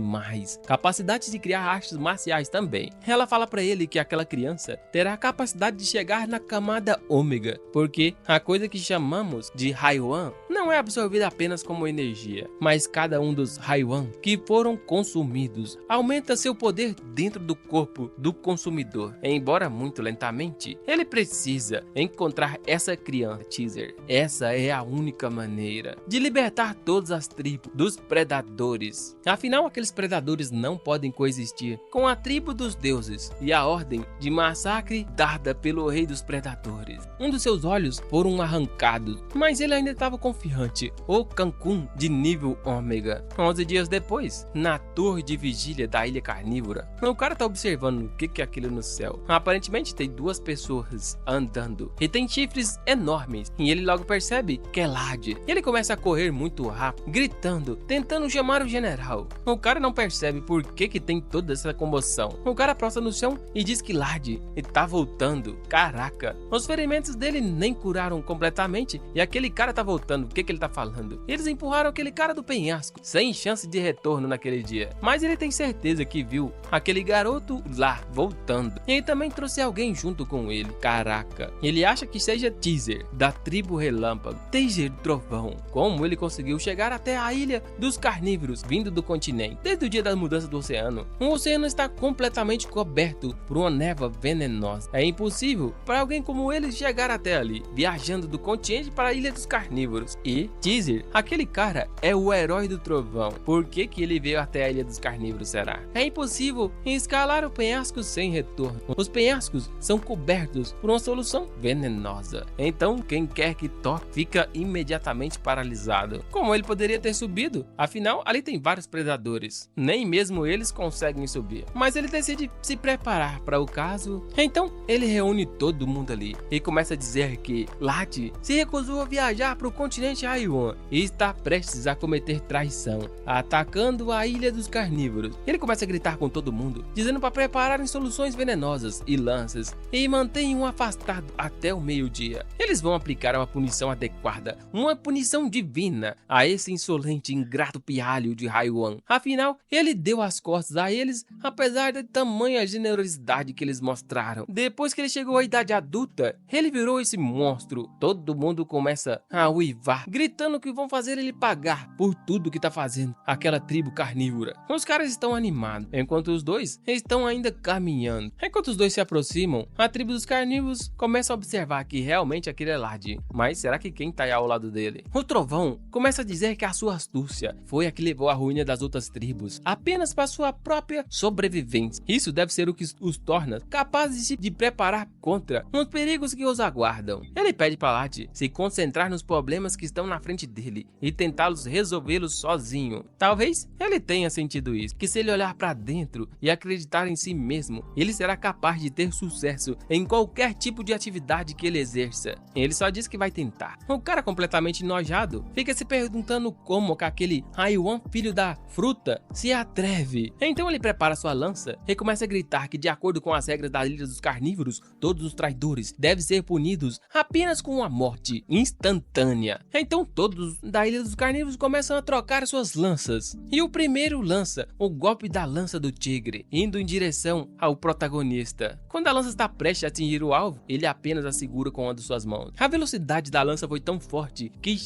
capacidade de criar artes marciais também. Ela fala para ele que aquela criança terá a capacidade de chegar na camada ômega, porque a coisa que chamamos de Haiwan não é absorvida apenas como energia, mas cada um dos Haiwan que foram consumidos aumenta seu poder dentro do corpo do consumidor. Embora muito lentamente, ele precisa encontrar essa criança, Teaser. Essa é a única maneira de libertar todas as tribos dos predadores. Afinal, aqueles predadores não podem coexistir com a tribo dos deuses e a ordem de massacre dada pelo rei dos predadores. Um dos seus olhos foram arrancados, mas ele ainda estava confiante. O Cancún de nível ômega. 11 dias depois, na torre de vigília da ilha carnívora, o cara tá observando o que é aquilo no céu. Aparentemente tem 2 pessoas andando e tem chifres enormes, e ele logo percebe que é Lard. Ele começa a correr muito rápido, gritando, tentando chamar o general. O cara não percebe por que tem toda essa comoção. O cara prosta no chão e diz que Lard tá voltando. Caraca, os ferimentos dele nem curaram completamente e aquele cara tá voltando. O que ele tá falando? Eles empurraram aquele cara do penhasco, sem chance de retorno naquele dia. Mas ele tem certeza que viu aquele garoto lá voltando. E ele também trouxe alguém junto com ele. Caraca, ele acha que seja Teaser, da tribo Relâmpago, Teaser Trovão. Como ele conseguiu chegar até a ilha dos carnívoros, vindo do continente? Desde o dia da mudança do oceano, o oceano está completamente coberto por uma névoa venenosa. É impossível para alguém como ele chegar até ali, viajando do continente para a ilha dos carnívoros. E Teaser, aquele cara é o herói do trovão. Por que ele veio até a Ilha dos Carnívoros, será? É impossível escalar o penhasco sem retorno. Os penhascos são cobertos por uma solução venenosa. Então quem quer que toque fica imediatamente paralisado. Como ele poderia ter subido? Afinal, ali tem vários predadores. Nem mesmo eles conseguem subir. Mas ele decide se preparar para o caso. Então ele reúne todo mundo ali e começa a dizer que Lat se recusou a viajar para o continente Haiwan e está prestes a cometer traição, atacando a Ilha dos Carnívoros. Ele começa a gritar com todo mundo, dizendo para prepararem soluções venenosas e lanças e mantenham afastado até o meio-dia. Eles vão aplicar uma punição adequada, uma punição divina a esse insolente e ingrato pirralho de Haiwan. Afinal, ele deu as costas a eles, apesar da tamanha generosidade que eles mostraram. Depois que ele chegou à idade adulta, ele virou esse monstro. Todo mundo começa a uivar, gritando que vão fazer ele pagar por tudo que tá fazendo aquela tribo carnívora. Os caras estão animados, enquanto os dois estão ainda caminhando. Enquanto os dois se aproximam, a tribo dos carnívoros começa a observar que realmente aquele é Lard. Mas será que quem tá ao lado dele? O trovão começa a dizer que a sua astúcia foi a que levou à ruína das outras tribos, apenas para sua própria sobrevivência. Isso deve ser o que os torna capazes de preparar contra os perigos que os aguardam. Ele pede para Lard se concentrar nos problemas que estão na frente dele e tentá-los resolvê-los sozinho. Talvez ele tenha sentido isso, que se ele olhar para dentro e acreditar em si mesmo, ele será capaz de ter sucesso em qualquer tipo de atividade que ele exerça. Ele só diz que vai tentar. O cara, completamente enojado, fica se perguntando como que aquele Haiwan, filho da fruta, se atreve. Então ele prepara sua lança e começa a gritar que, de acordo com as regras da Ilha dos Carnívoros, todos os traidores devem ser punidos apenas com uma morte instantânea. Então todos da Ilha dos Carnívoros começam a trocar suas lanças. E o primeiro lança o golpe da lança do tigre, indo em direção ao protagonista. Quando a lança está prestes a atingir o alvo, ele apenas a segura com uma de suas mãos. A velocidade da lança foi tão forte que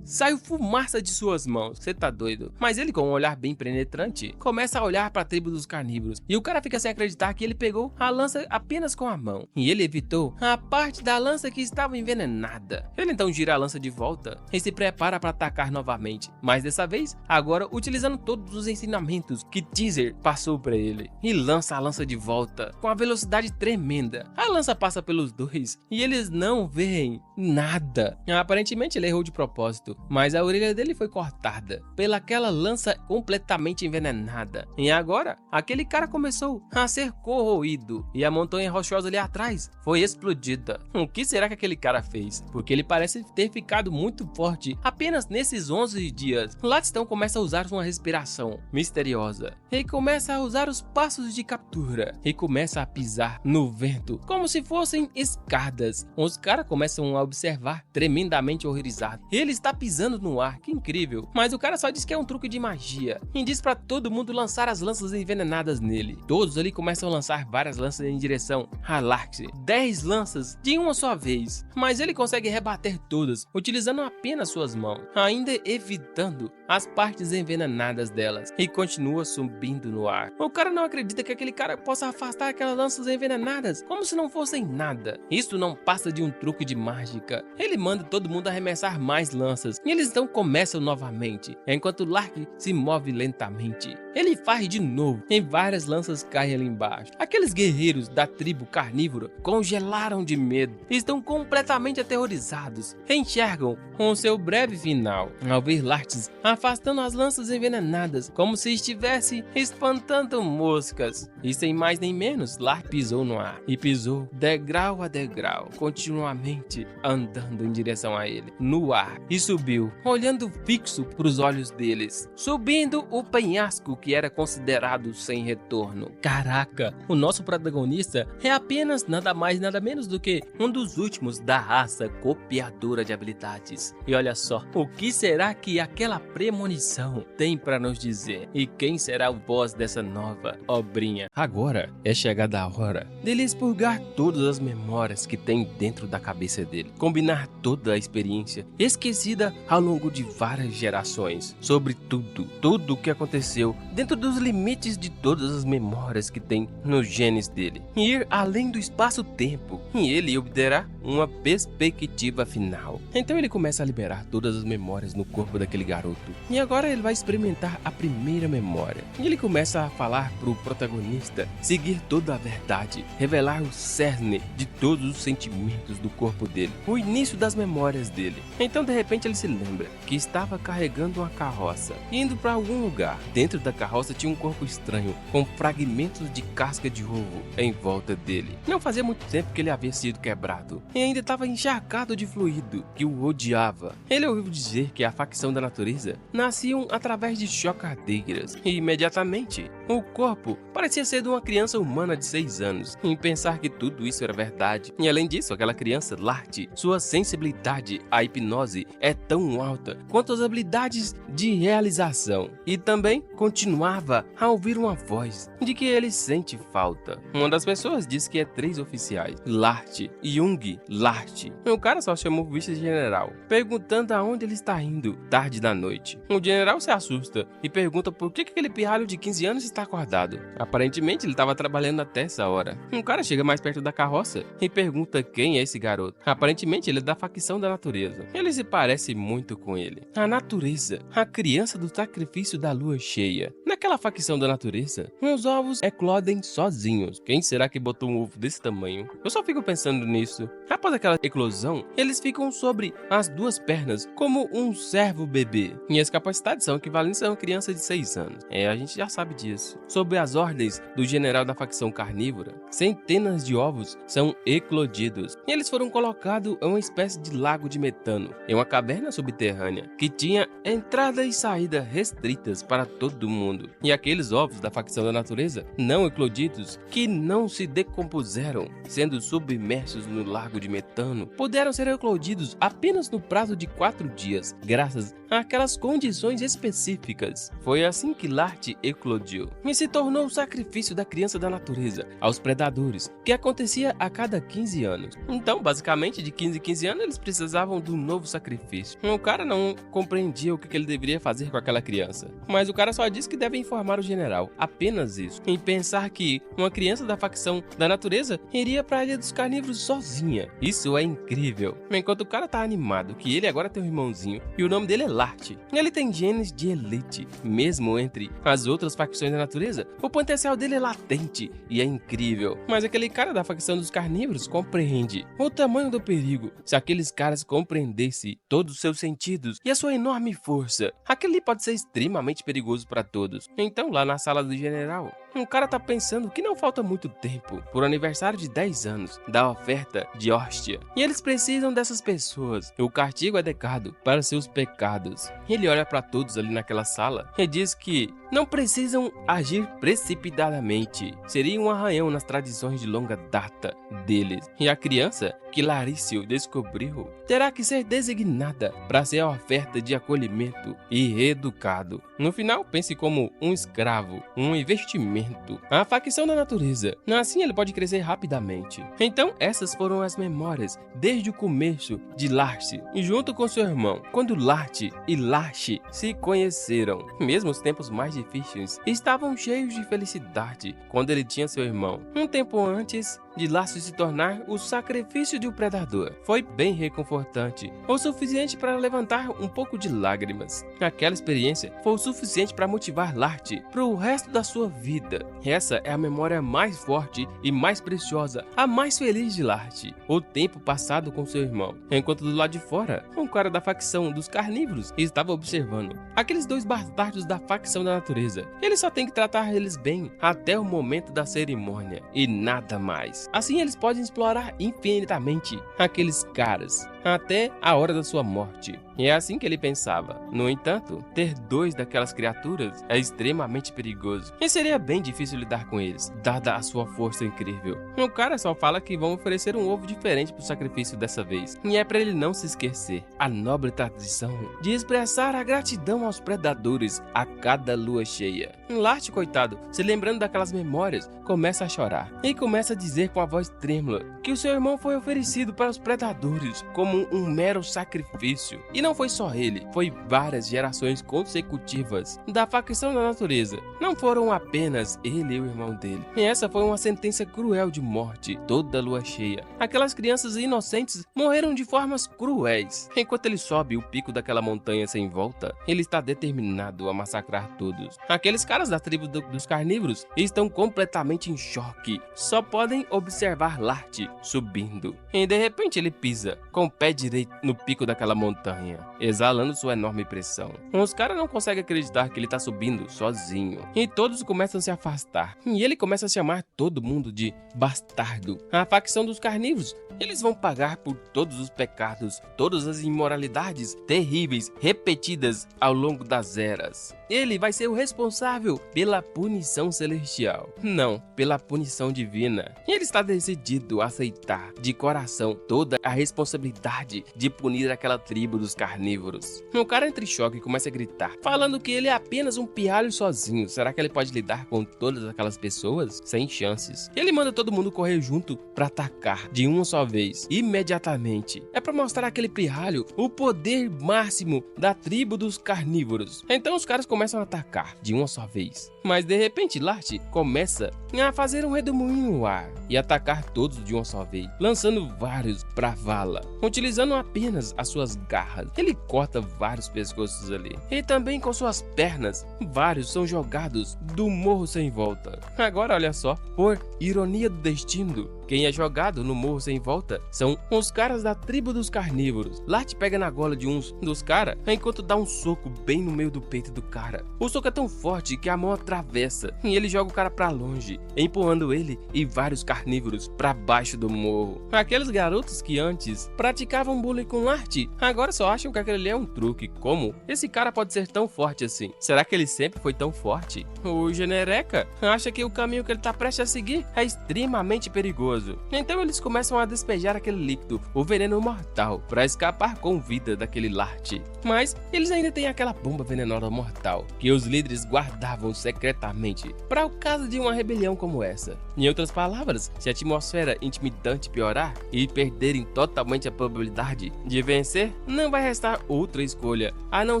saiu fumaça de suas mãos. Você tá doido? Mas ele, com um olhar bem penetrante, começa a olhar para a tribo dos carnívoros. E o cara fica sem acreditar que ele pegou a lança apenas com a mão. E ele evitou a parte da lança que estava envenenada. Ele então gira a lança de volta e se prepara para atacar novamente. Mas dessa vez, agora utilizando todos os ensinamentos que Teaser passou para ele. E lança a lança de volta com a velocidade tremenda. A lança passa pelos dois e eles não veem nada. Aparentemente ele errou de propósito, mas a orelha dele foi cortada pelaquela lança completamente envenenada. E agora, aquele cara começou a ser corroído e a montanha rochosa ali atrás foi explodida. O que será que aquele cara fez? Porque ele parece ter ficado muito forte apenas nesses 11 dias. Latstão começa a usar uma respiração misteriosa e começa a usar os passos de captura e começa a pisar no vento como se fossem escadas. Os caras começam a observar tremendamente horrorizado. Ele está pisando no ar, que incrível. Mas o cara só diz que é um truque de magia e diz para todo mundo lançar as lanças envenenadas nele. Todos ali começam a lançar várias lanças em direção a Larx. 10 lanças de uma só vez, mas ele consegue rebater todas utilizando apenas suas mãos, ainda evitando as partes envenenadas delas, e continua subindo no ar. O cara não acredita que aquele cara possa afastar aquelas lanças envenenadas como se não fossem nada. Isso não passa de um truque de mágica. Ele manda todo mundo arremessar mais lanças e eles então começam novamente, enquanto Lark se move lentamente. Ele faz de novo e várias lanças caem ali embaixo. Aqueles guerreiros da tribo carnívora congelaram de medo e estão completamente aterrorizados. Enxergam o seu breve final ao ver Lartis afastando as lanças envenenadas como se estivesse espantando moscas. E sem mais nem menos, Lark pisou no ar e pisou degrau a degrau, continuamente andando em direção a ele, no ar, e subiu, olhando fixo para os olhos deles, subindo o penhasco que era considerado sem retorno. Caraca, o nosso protagonista é apenas nada mais nada menos do que um dos últimos da raça copiadora de habilidades. E olha só, o que será que aquela premonição tem para nos dizer? E quem será o boss dessa nova obrinha? Agora é chegada a hora dele expurgar todas as memórias que tem dentro da cabeça dele, combinar toda a experiência esquecida ao longo de várias gerações sobre tudo o que aconteceu dentro dos limites de todas as memórias que tem nos genes dele, e ir além do espaço-tempo, e ele obterá uma perspectiva final. Então ele começa a liberar todas as memórias no corpo daquele garoto, e agora ele vai experimentar a primeira memória. E ele começa a falar pro protagonista seguir toda a verdade, revelar o cerne de todos os sentimentos do corpo dele, o início das memórias dele. Então de repente ele se lembra que estava carregando uma carroça, indo para algum lugar. Dentro da carroça tinha um corpo estranho, com fragmentos de casca de ovo em volta dele. Não fazia muito tempo que ele havia sido quebrado, e ainda estava encharcado de fluido que o odiava. Ele ouviu dizer que a facção da natureza nasciam através de chocadeiras, e imediatamente o corpo parecia ser de uma criança humana de 6 anos, em pensar que tudo isso era verdade. E além disso, aquela criança, Larte, sua sensibilidade à hipnose é tão alta quanto as habilidades de realização, e também continuava a ouvir uma voz de que ele sente falta. Uma das pessoas diz que é 3 oficiais, Larte, Jung, Larte. O cara só chamou o vice-general, perguntando aonde ele está indo tarde da noite. O general se assusta e pergunta por que aquele pirralho de 15 anos está acordado. Aparentemente ele estava trabalhando até essa hora. Um cara chega mais perto da carroça e pergunta quem é esse garoto. Aparentemente ele é da facção da natureza. Ele se parece muito com ele. A natureza, a criança do sacrifício da lua cheia. Naquela facção da natureza, os ovos eclodem sozinhos. Quem será que botou um ovo desse tamanho? Eu só fico pensando nisso. Após aquela eclosão, eles ficam sobre as 2 pernas como um servo bebê. E as capacidades são equivalentes a uma criança de 6 anos. A gente já sabe disso. Sob as ordens do general da facção carnívora, centenas de ovos são eclodidos. E eles foram colocados em uma espécie de lago de metano, em uma caverna subterrânea, que tinha entrada e saída restritas para todo mundo. E aqueles ovos da facção da natureza, não eclodidos, que não se decompuseram, sendo submersos no lago de metano, puderam ser eclodidos apenas no prazo de 4 dias, graças àquelas condições específicas. Foi assim que Larte eclodiu e se tornou o sacrifício da criança da natureza aos predadores, que acontecia a cada 15 anos. Então, basicamente, de 15 em 15 anos, eles precisavam de um novo sacrifício. O cara não compreendia o que ele deveria fazer com aquela criança, mas o cara só disse que deve informar o general, apenas isso. E pensar que uma criança da facção da natureza iria para a Ilha dos Carnívoros sozinha. Isso é incrível. Enquanto o cara tá animado que ele agora tem um irmãozinho e o nome dele é Larte. Ele tem genes de elite. Mesmo entre as outras facções da natureza, o potencial dele é latente e é incrível. Mas aquele cara da facção dos carnívoros compreende o tamanho do perigo. Se aqueles caras compreendessem todos os seus sentidos e a sua enorme força, aquele pode ser extremamente perigoso para todos. Então, lá na sala do general, o cara tá pensando que não falta muito tempo por aniversário de 10 anos da oferta de hóstia. E eles precisam dessas pessoas. O castigo é decado para seus pecados. Ele olha para todos ali naquela sala e diz que não precisam agir precipitadamente. Seria um arranhão nas tradições de longa data deles. E a criança que Larício descobriu terá que ser designada para ser a oferta de acolhimento e reeducado. No final, pense como um escravo, um investimento. A facção da natureza. Assim ele pode crescer rapidamente. Então, essas foram as memórias desde o começo de Larte, junto com seu irmão, quando Larte e Lache se conheceram. Mesmo os tempos mais difíceis estavam cheios de felicidade quando ele tinha seu irmão. Um tempo antes de Lache se tornar o sacrifício de um predador, foi bem reconfortante, o suficiente para levantar um pouco de lágrimas. Aquela experiência foi o suficiente para motivar Larte para o resto da sua vida. Essa é a memória mais forte e mais preciosa, a mais feliz de Larte, o tempo passado com seu irmão. Enquanto do lado de fora, um cara da facção dos carnívoros estava observando aqueles 2 bastardos da facção da natureza. Ele só tem que tratar eles bem até o momento da cerimônia e nada mais. Assim eles podem explorar infinitamente aqueles caras até a hora da sua morte. E é assim que ele pensava. No entanto, ter 2 daquelas criaturas é extremamente perigoso e seria bem difícil lidar com eles, dada a sua força incrível. O cara só fala que vão oferecer um ovo diferente pro sacrifício dessa vez, e é para ele não se esquecer a nobre tradição de expressar a gratidão aos predadores a cada lua cheia. Lart, coitado, se lembrando daquelas memórias, começa a chorar e começa a dizer com a voz trêmula que o seu irmão foi oferecido para os predadores como um mero sacrifício. E não foi só ele, foi várias gerações consecutivas da facção da natureza. Não foram apenas ele e o irmão dele. E essa foi uma sentença cruel de morte, toda lua cheia. Aquelas crianças inocentes morreram de formas cruéis. Enquanto ele sobe o pico daquela montanha sem volta, ele está determinado a massacrar todos. Aqueles caras da tribo dos carnívoros estão completamente em choque. Só podem observar Lart subindo. E de repente ele pisa com o pé direito no pico daquela montanha, exalando sua enorme pressão. Os caras não conseguem acreditar que ele está subindo sozinho. E todos começam a se afastar. E ele começa a chamar todo mundo de bastardo. A facção dos carnívoros, eles vão pagar por todos os pecados, todas as imoralidades terríveis repetidas ao longo das eras. Ele vai ser o responsável pela punição celestial, não pela punição divina. E ele está decidido a aceitar de coração toda a responsabilidade de punir aquela tribo dos carnívoros. O cara entra em choque e começa a gritar, falando que ele é apenas um pirralho sozinho. Será que ele pode lidar com todas aquelas pessoas? Sem chances. Ele manda todo mundo correr junto para atacar de uma só vez, imediatamente. É para mostrar àquele pirralho o poder máximo da tribo dos carnívoros. Então os caras começam a atacar de uma só vez. Mas de repente Lart começa a fazer um redemoinho no ar e atacar todos de uma só vez, lançando vários pra vala, utilizando apenas as suas garras. Ele corta vários pescoços ali. E também com suas pernas, vários são jogados do morro sem volta. Agora olha só, por ironia do destino, quem é jogado no morro sem volta são os caras da tribo dos carnívoros. Lart pega na gola de um dos caras enquanto dá um soco bem no meio do peito do cara. O soco é tão forte que a mão atravessa e ele joga o cara pra longe, empurrando ele e vários carnívoros pra baixo do morro. Aqueles garotos que antes praticavam bullying com Lart, agora só acham que aquele ali é um truque. Como esse cara pode ser tão forte assim? Será que ele sempre foi tão forte? O Genereca acha que o caminho que ele tá prestes a seguir é extremamente perigoso. Então eles começam a despejar aquele líquido, o veneno mortal, para escapar com vida daquele Lart. Mas eles ainda têm aquela bomba venenosa mortal que os líderes guardavam secretamente para o caso de uma rebelião como essa. Em outras palavras, se a atmosfera intimidante piorar e perderem totalmente a probabilidade de vencer, não vai restar outra escolha a não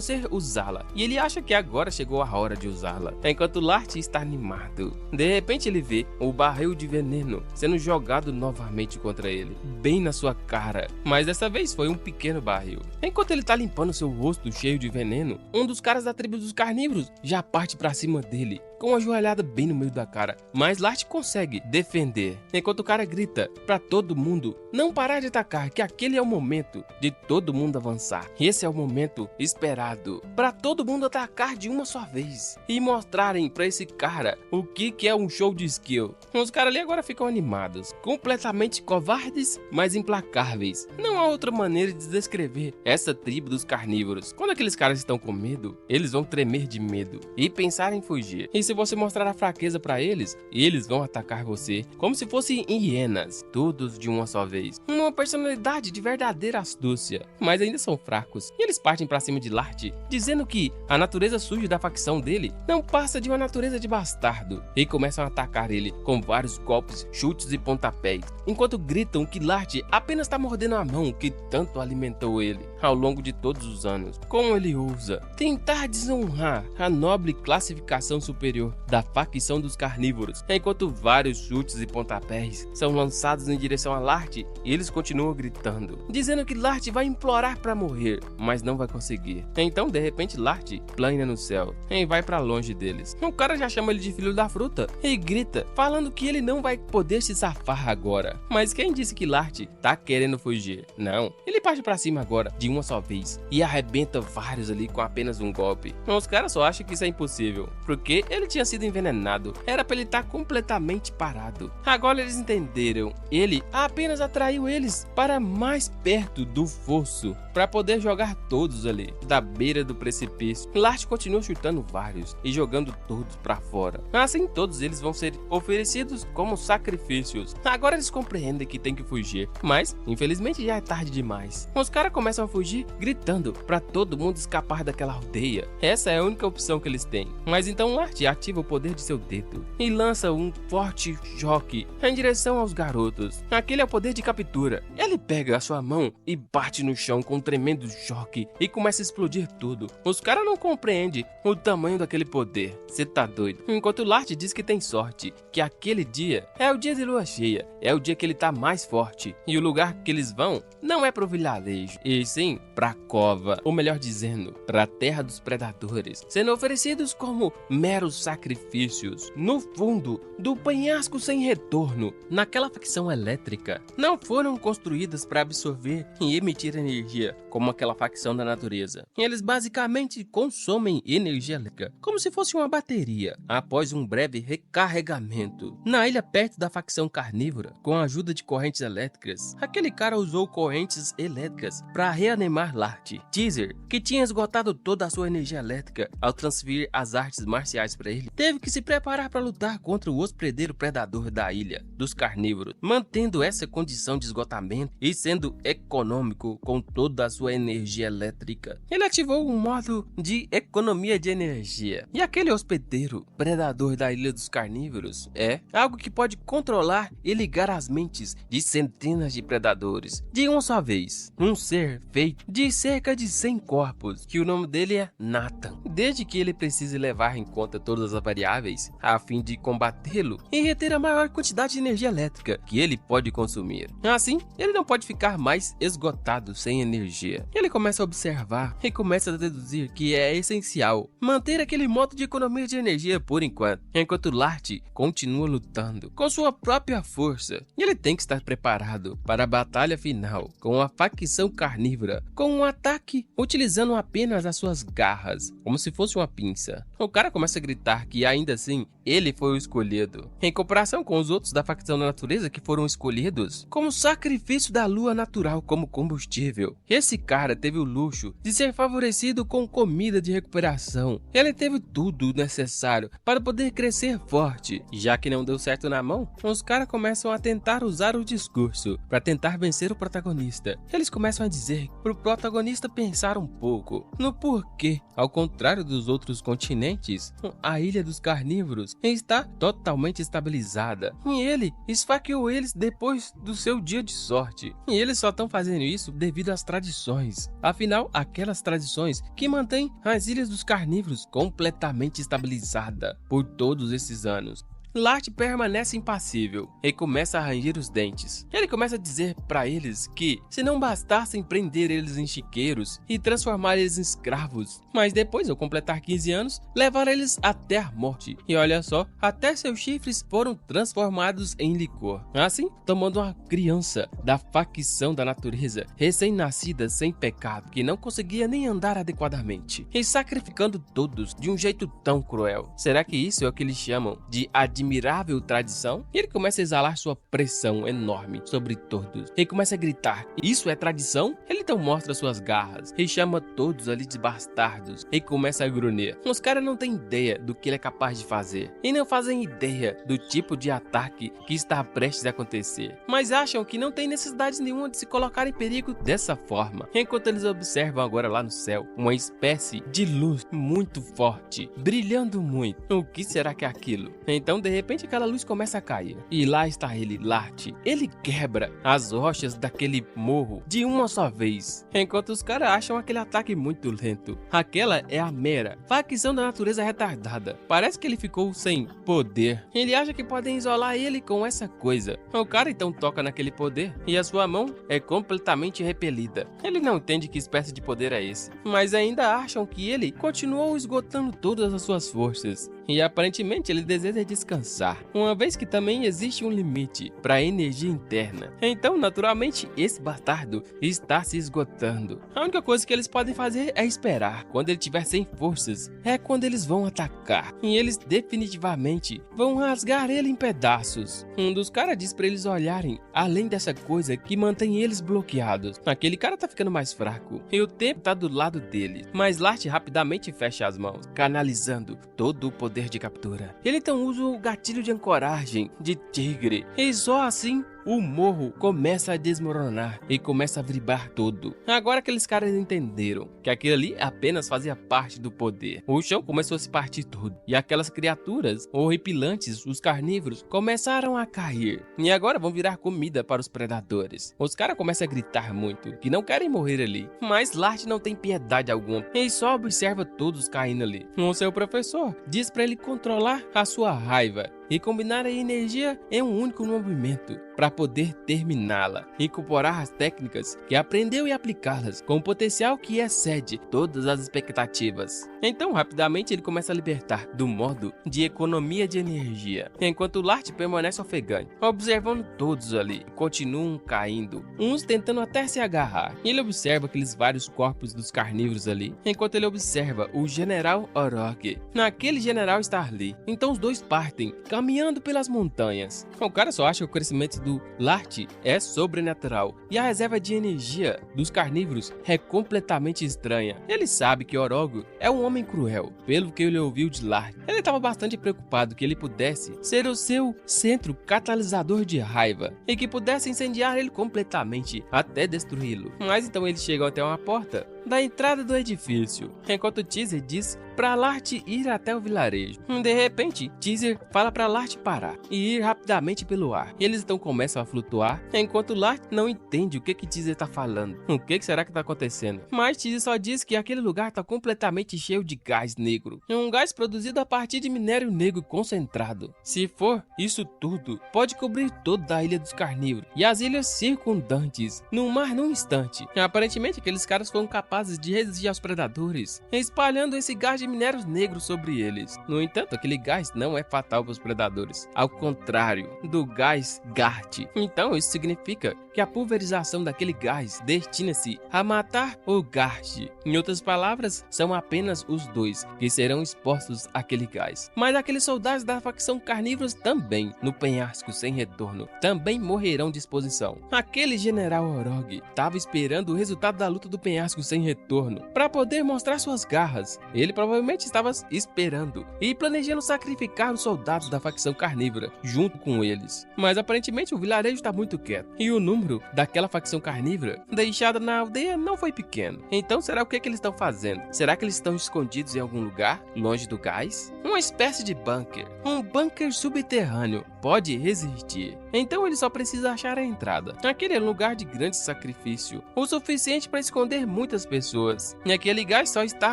ser usá-la. E ele acha que agora chegou a hora de usá-la. Enquanto Lart está animado, de repente ele vê o barril de veneno sendo jogado novamente contra ele, bem na sua cara, mas dessa vez foi um pequeno barril. Enquanto ele tá limpando seu rosto cheio de veneno, um dos caras da tribo dos carnívoros já parte pra cima dele, com uma joelhada bem no meio da cara, mas Lart consegue defender, enquanto o cara grita pra todo mundo não parar de atacar, que aquele é o momento de todo mundo avançar. Esse é o momento esperado pra todo mundo atacar de uma só vez e mostrarem pra esse cara o que é um show de skill. Os caras ali agora ficam animados, completamente covardes, mas implacáveis. Não há outra maneira de descrever essa tribo dos carnívoros. Quando aqueles caras estão com medo, eles vão tremer de medo e pensar em fugir. E se você mostrar a fraqueza pra eles, eles vão atacar você como se fossem hienas, todos de uma só vez. Uma personalidade de verdadeira astúcia, mas ainda são fracos. E eles partem pra cima de Lart, dizendo que a natureza suja da facção dele não passa de uma natureza de bastardo, e começam a atacar ele com vários golpes, chutes e pontapés, enquanto gritam que Lart apenas está mordendo a mão que tanto alimentou ele ao longo de todos os anos. Como ele ousa tentar desonrar a nobre classificação superior da facção dos carnívoros, enquanto vários chutes e pontapés são lançados em direção a Lart, e eles continuam gritando, dizendo que Lart vai implorar para morrer, mas não vai conseguir. Então de repente Lart plana no céu e vai para longe deles. O cara já chama ele de filho da fruta e grita, falando que ele não vai poder se safar agora. Mas quem disse que Lart tá querendo fugir? Não, ele parte para cima agora de uma só vez e arrebenta vários ali com apenas um golpe. Os caras só acham que isso é impossível, porque ele tinha sido envenenado, era para ele estar completamente parado. Agora eles entenderam, ele apenas atraiu eles para mais perto do fosso, para poder jogar todos ali, da beira do precipício. Lart continua chutando vários e jogando todos para fora. Assim todos eles vão ser oferecidos como sacrifícios. Agora eles compreendem que tem que fugir, mas infelizmente já é tarde demais. Os caras começam a fugir gritando para todo mundo escapar daquela aldeia. Essa é a única opção que eles têm. Mas então Lart acha ativa o poder de seu dedo e lança um forte choque em direção aos garotos. Aquele é o poder de captura. Ele pega a sua mão e bate no chão com um tremendo choque e começa a explodir tudo. Os caras não compreendem o tamanho daquele poder. Você tá doido? Enquanto Lart diz que tem sorte, que aquele dia é o dia de lua cheia, é o dia que ele tá mais forte. E o lugar que eles vão não é pro vilarejo, e sim pra cova, ou melhor dizendo, pra terra dos predadores, sendo oferecidos como meros sacrifícios. No fundo do penhasco sem retorno, naquela facção elétrica, não foram construídas para absorver e emitir energia como aquela facção da natureza. Eles basicamente consomem energia elétrica como se fosse uma bateria, após um breve recarregamento. Na ilha perto da facção carnívora, com a ajuda de correntes elétricas, aquele cara usou correntes elétricas para reanimar Lart. Teaser, que tinha esgotado toda a sua energia elétrica ao transferir as artes marciais para ele, teve que se preparar para lutar contra o hospedeiro predador da ilha dos carnívoros, mantendo essa condição de esgotamento e sendo econômico com toda a sua energia elétrica. Ele ativou um modo de economia de energia. E aquele hospedeiro predador da ilha dos carnívoros é algo que pode controlar e ligar as mentes de centenas de predadores de uma só vez. Um ser feito de cerca de 100 corpos, que o nome dele é Nathan. Desde que ele precise levar em conta todas as variáveis a fim de combatê-lo e reter a maior quantidade de energia elétrica que ele pode consumir. Assim, ele não pode ficar mais esgotado sem energia. Ele começa a observar e começa a deduzir que é essencial manter aquele modo de economia de energia por enquanto Lart continua lutando com sua própria força. E ele tem que estar preparado para a batalha final com a facção carnívora, com um ataque utilizando apenas as suas garras, como se fosse uma pinça. O cara começa a gritar que ainda assim ele foi o escolhido, em comparação com os outros da facção da natureza que foram escolhidos como sacrifício da lua natural como combustível. Esse cara teve o luxo de ser favorecido com comida de recuperação. Ele teve tudo necessário para poder crescer forte. Já que não deu certo na mão, os caras começam a tentar usar o discurso para tentar vencer o protagonista. Eles começam a dizer para o protagonista pensar um pouco no porquê, ao contrário dos outros continentes, a ilha dos carnívoros está totalmente estabilizada. E ele esfaqueou eles depois do seu dia de sorte. E eles só estão fazendo isso devido às tradições. Afinal, aquelas tradições que mantêm as ilhas dos carnívoros completamente estabilizada por todos esses anos. Lart permanece impassível e começa a ranger os dentes. Ele começa a dizer para eles que, se não bastassem prender eles em chiqueiros e transformar eles em escravos, mas depois, ao completar 15 anos, levar eles até a morte. E olha só, até seus chifres foram transformados em licor. Assim, tomando uma criança da facção da natureza, recém-nascida sem pecado, que não conseguia nem andar adequadamente, e sacrificando todos de um jeito tão cruel. Será que isso é o que eles chamam de admirável tradição? E ele começa a exalar sua pressão enorme sobre todos. Ele começa a gritar: isso é tradição? Ele então mostra suas garras e chama todos ali de bastardos e começa a grunhir. Os caras não têm ideia do que ele é capaz de fazer e não fazem ideia do tipo de ataque que está prestes a acontecer, mas acham que não tem necessidade nenhuma de se colocar em perigo dessa forma. Enquanto eles observam agora lá no céu uma espécie de luz muito forte, brilhando muito. O que será que é aquilo? Então de repente aquela luz começa a cair e lá está ele, Lart. Ele quebra as rochas daquele morro de uma só vez, enquanto os caras acham aquele ataque muito lento. Aquela é a mera facção da natureza retardada. Parece que ele ficou sem poder. Ele acha que podem isolar ele com essa coisa. O cara então toca naquele poder e a sua mão é completamente repelida. Ele não entende que espécie de poder é esse, mas ainda acham que ele continuou esgotando todas as suas forças. E aparentemente ele deseja descansar, uma vez que também existe um limite para a energia interna. Então, naturalmente, esse bastardo está se esgotando. A única coisa que eles podem fazer é esperar. Quando ele tiver sem forças, é quando eles vão atacar. E eles definitivamente vão rasgar ele em pedaços. Um dos caras diz para eles olharem além dessa coisa que mantém eles bloqueados. Aquele cara tá ficando mais fraco e o tempo tá do lado dele. Mas Lart rapidamente fecha as mãos, canalizando todo o poder de captura. Ele então usa o gatilho de ancoragem de tigre e só assim o morro começa a desmoronar e começa a vibrar todo. Agora aqueles caras entenderam que aquilo ali apenas fazia parte do poder. O chão começou a se partir todo e aquelas criaturas horripilantes, os carnívoros, começaram a cair. E agora vão virar comida para os predadores. Os caras começam a gritar muito, que não querem morrer ali. Mas Lart não tem piedade alguma e só observa todos caindo ali. O seu professor diz para ele controlar a sua raiva e combinar a energia em um único movimento para poder terminá-la, incorporar as técnicas que aprendeu e aplicá-las com um potencial que excede todas as expectativas. Então rapidamente ele começa a libertar do modo de economia de energia, enquanto Lart permanece ofegante, observando todos ali, continuam caindo, uns tentando até se agarrar. Ele observa aqueles vários corpos dos carnívoros ali, enquanto ele observa o General Orog. Aquele general está ali, então os dois partem, caminhando pelas montanhas. O cara só acha que o crescimento do Lart é sobrenatural e a reserva de energia dos carnívoros é completamente estranha. Ele sabe que Orog é um homem cruel, pelo que ele ouviu de Lart. Ele estava bastante preocupado que ele pudesse ser o seu centro catalisador de raiva e que pudesse incendiar ele completamente até destruí-lo. Mas então eles chegam até uma porta da entrada do edifício, enquanto Teaser diz para Lart ir até o vilarejo. De repente, Teaser fala para Lart parar e ir rapidamente pelo ar. E eles então começam a flutuar, enquanto Lart não entende o que Teaser está falando. O que será que está acontecendo? Mas Teaser só diz que aquele lugar está completamente cheio de gás negro. É um gás produzido a partir de minério negro concentrado. Se for isso tudo, pode cobrir toda a ilha dos carnívoros e as ilhas circundantes no mar num instante. Aparentemente, aqueles caras foram capazes de resistir aos predadores, espalhando esse gás de minérios negros sobre eles. No entanto, aquele gás não é fatal para os predadores, ao contrário do gás GART. Então, isso significa que a pulverização daquele gás destina-se a matar o GART. Em outras palavras, são apenas os dois que serão expostos àquele gás. Mas aqueles soldados da facção carnívoros também, no penhasco sem retorno, também morrerão de exposição. Aquele general Orog estava esperando o resultado da luta do penhasco sem retorno para poder mostrar suas garras. Ele provavelmente estava esperando e planejando sacrificar os soldados da facção carnívora junto com eles. Mas aparentemente o vilarejo está muito quieto e o número daquela facção carnívora deixada na aldeia não foi pequeno. Então será o que eles estão fazendo? Será que eles estão escondidos em algum lugar, longe do gás? Uma espécie de bunker. Um bunker subterrâneo pode resistir. Então ele só precisa achar a entrada. Aquele é um lugar de grande sacrifício, o suficiente para esconder muitas pessoas. E aquele gás só está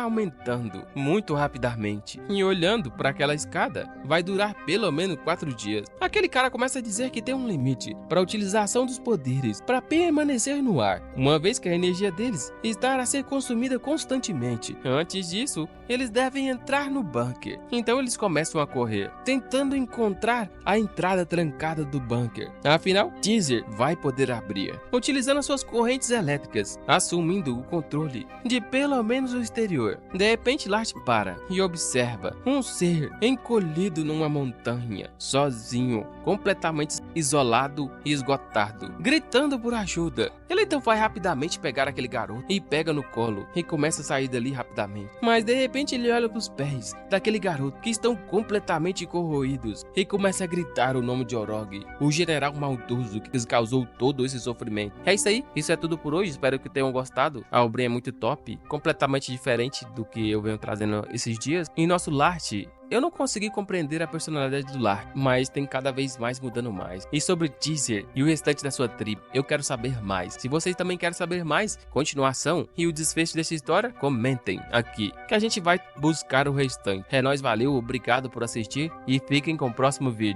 aumentando muito rapidamente. E olhando para aquela escada, vai durar pelo menos 4 dias. Aquele cara começa a dizer que tem um limite para a utilização dos poderes para permanecer no ar, uma vez que a energia deles está a ser consumida constantemente. Antes disso, eles devem entrar no bunker. Então eles começam a correr, tentando encontrar a entrada trancada do bunker. Afinal, Teaser vai poder abrir, utilizando suas correntes elétricas, assumindo o controle de pelo menos o exterior. De repente, Lart para e observa um ser encolhido numa montanha, sozinho, completamente isolado e esgotado, gritando por ajuda. Ele então vai rapidamente pegar aquele garoto e pega no colo e começa a sair dali rapidamente. Mas de repente ele olha para os pés daquele garoto que estão completamente corroídos e começa a gritar o nome de Orog, o general maldoso que lhes causou todo esse sofrimento. É isso aí, isso é tudo por hoje, espero que tenham gostado. A obra é muito top, completamente diferente do que eu venho trazendo esses dias. E nosso Lart, eu não consegui compreender a personalidade do Lart, mas tem cada vez mais mudando mais. E sobre Teaser e o restante da sua tribo, eu quero saber mais. Se vocês também querem saber mais, continuação e o desfecho dessa história, comentem aqui, que a gente vai buscar o restante. É nóis, valeu, obrigado por assistir e fiquem com o próximo vídeo.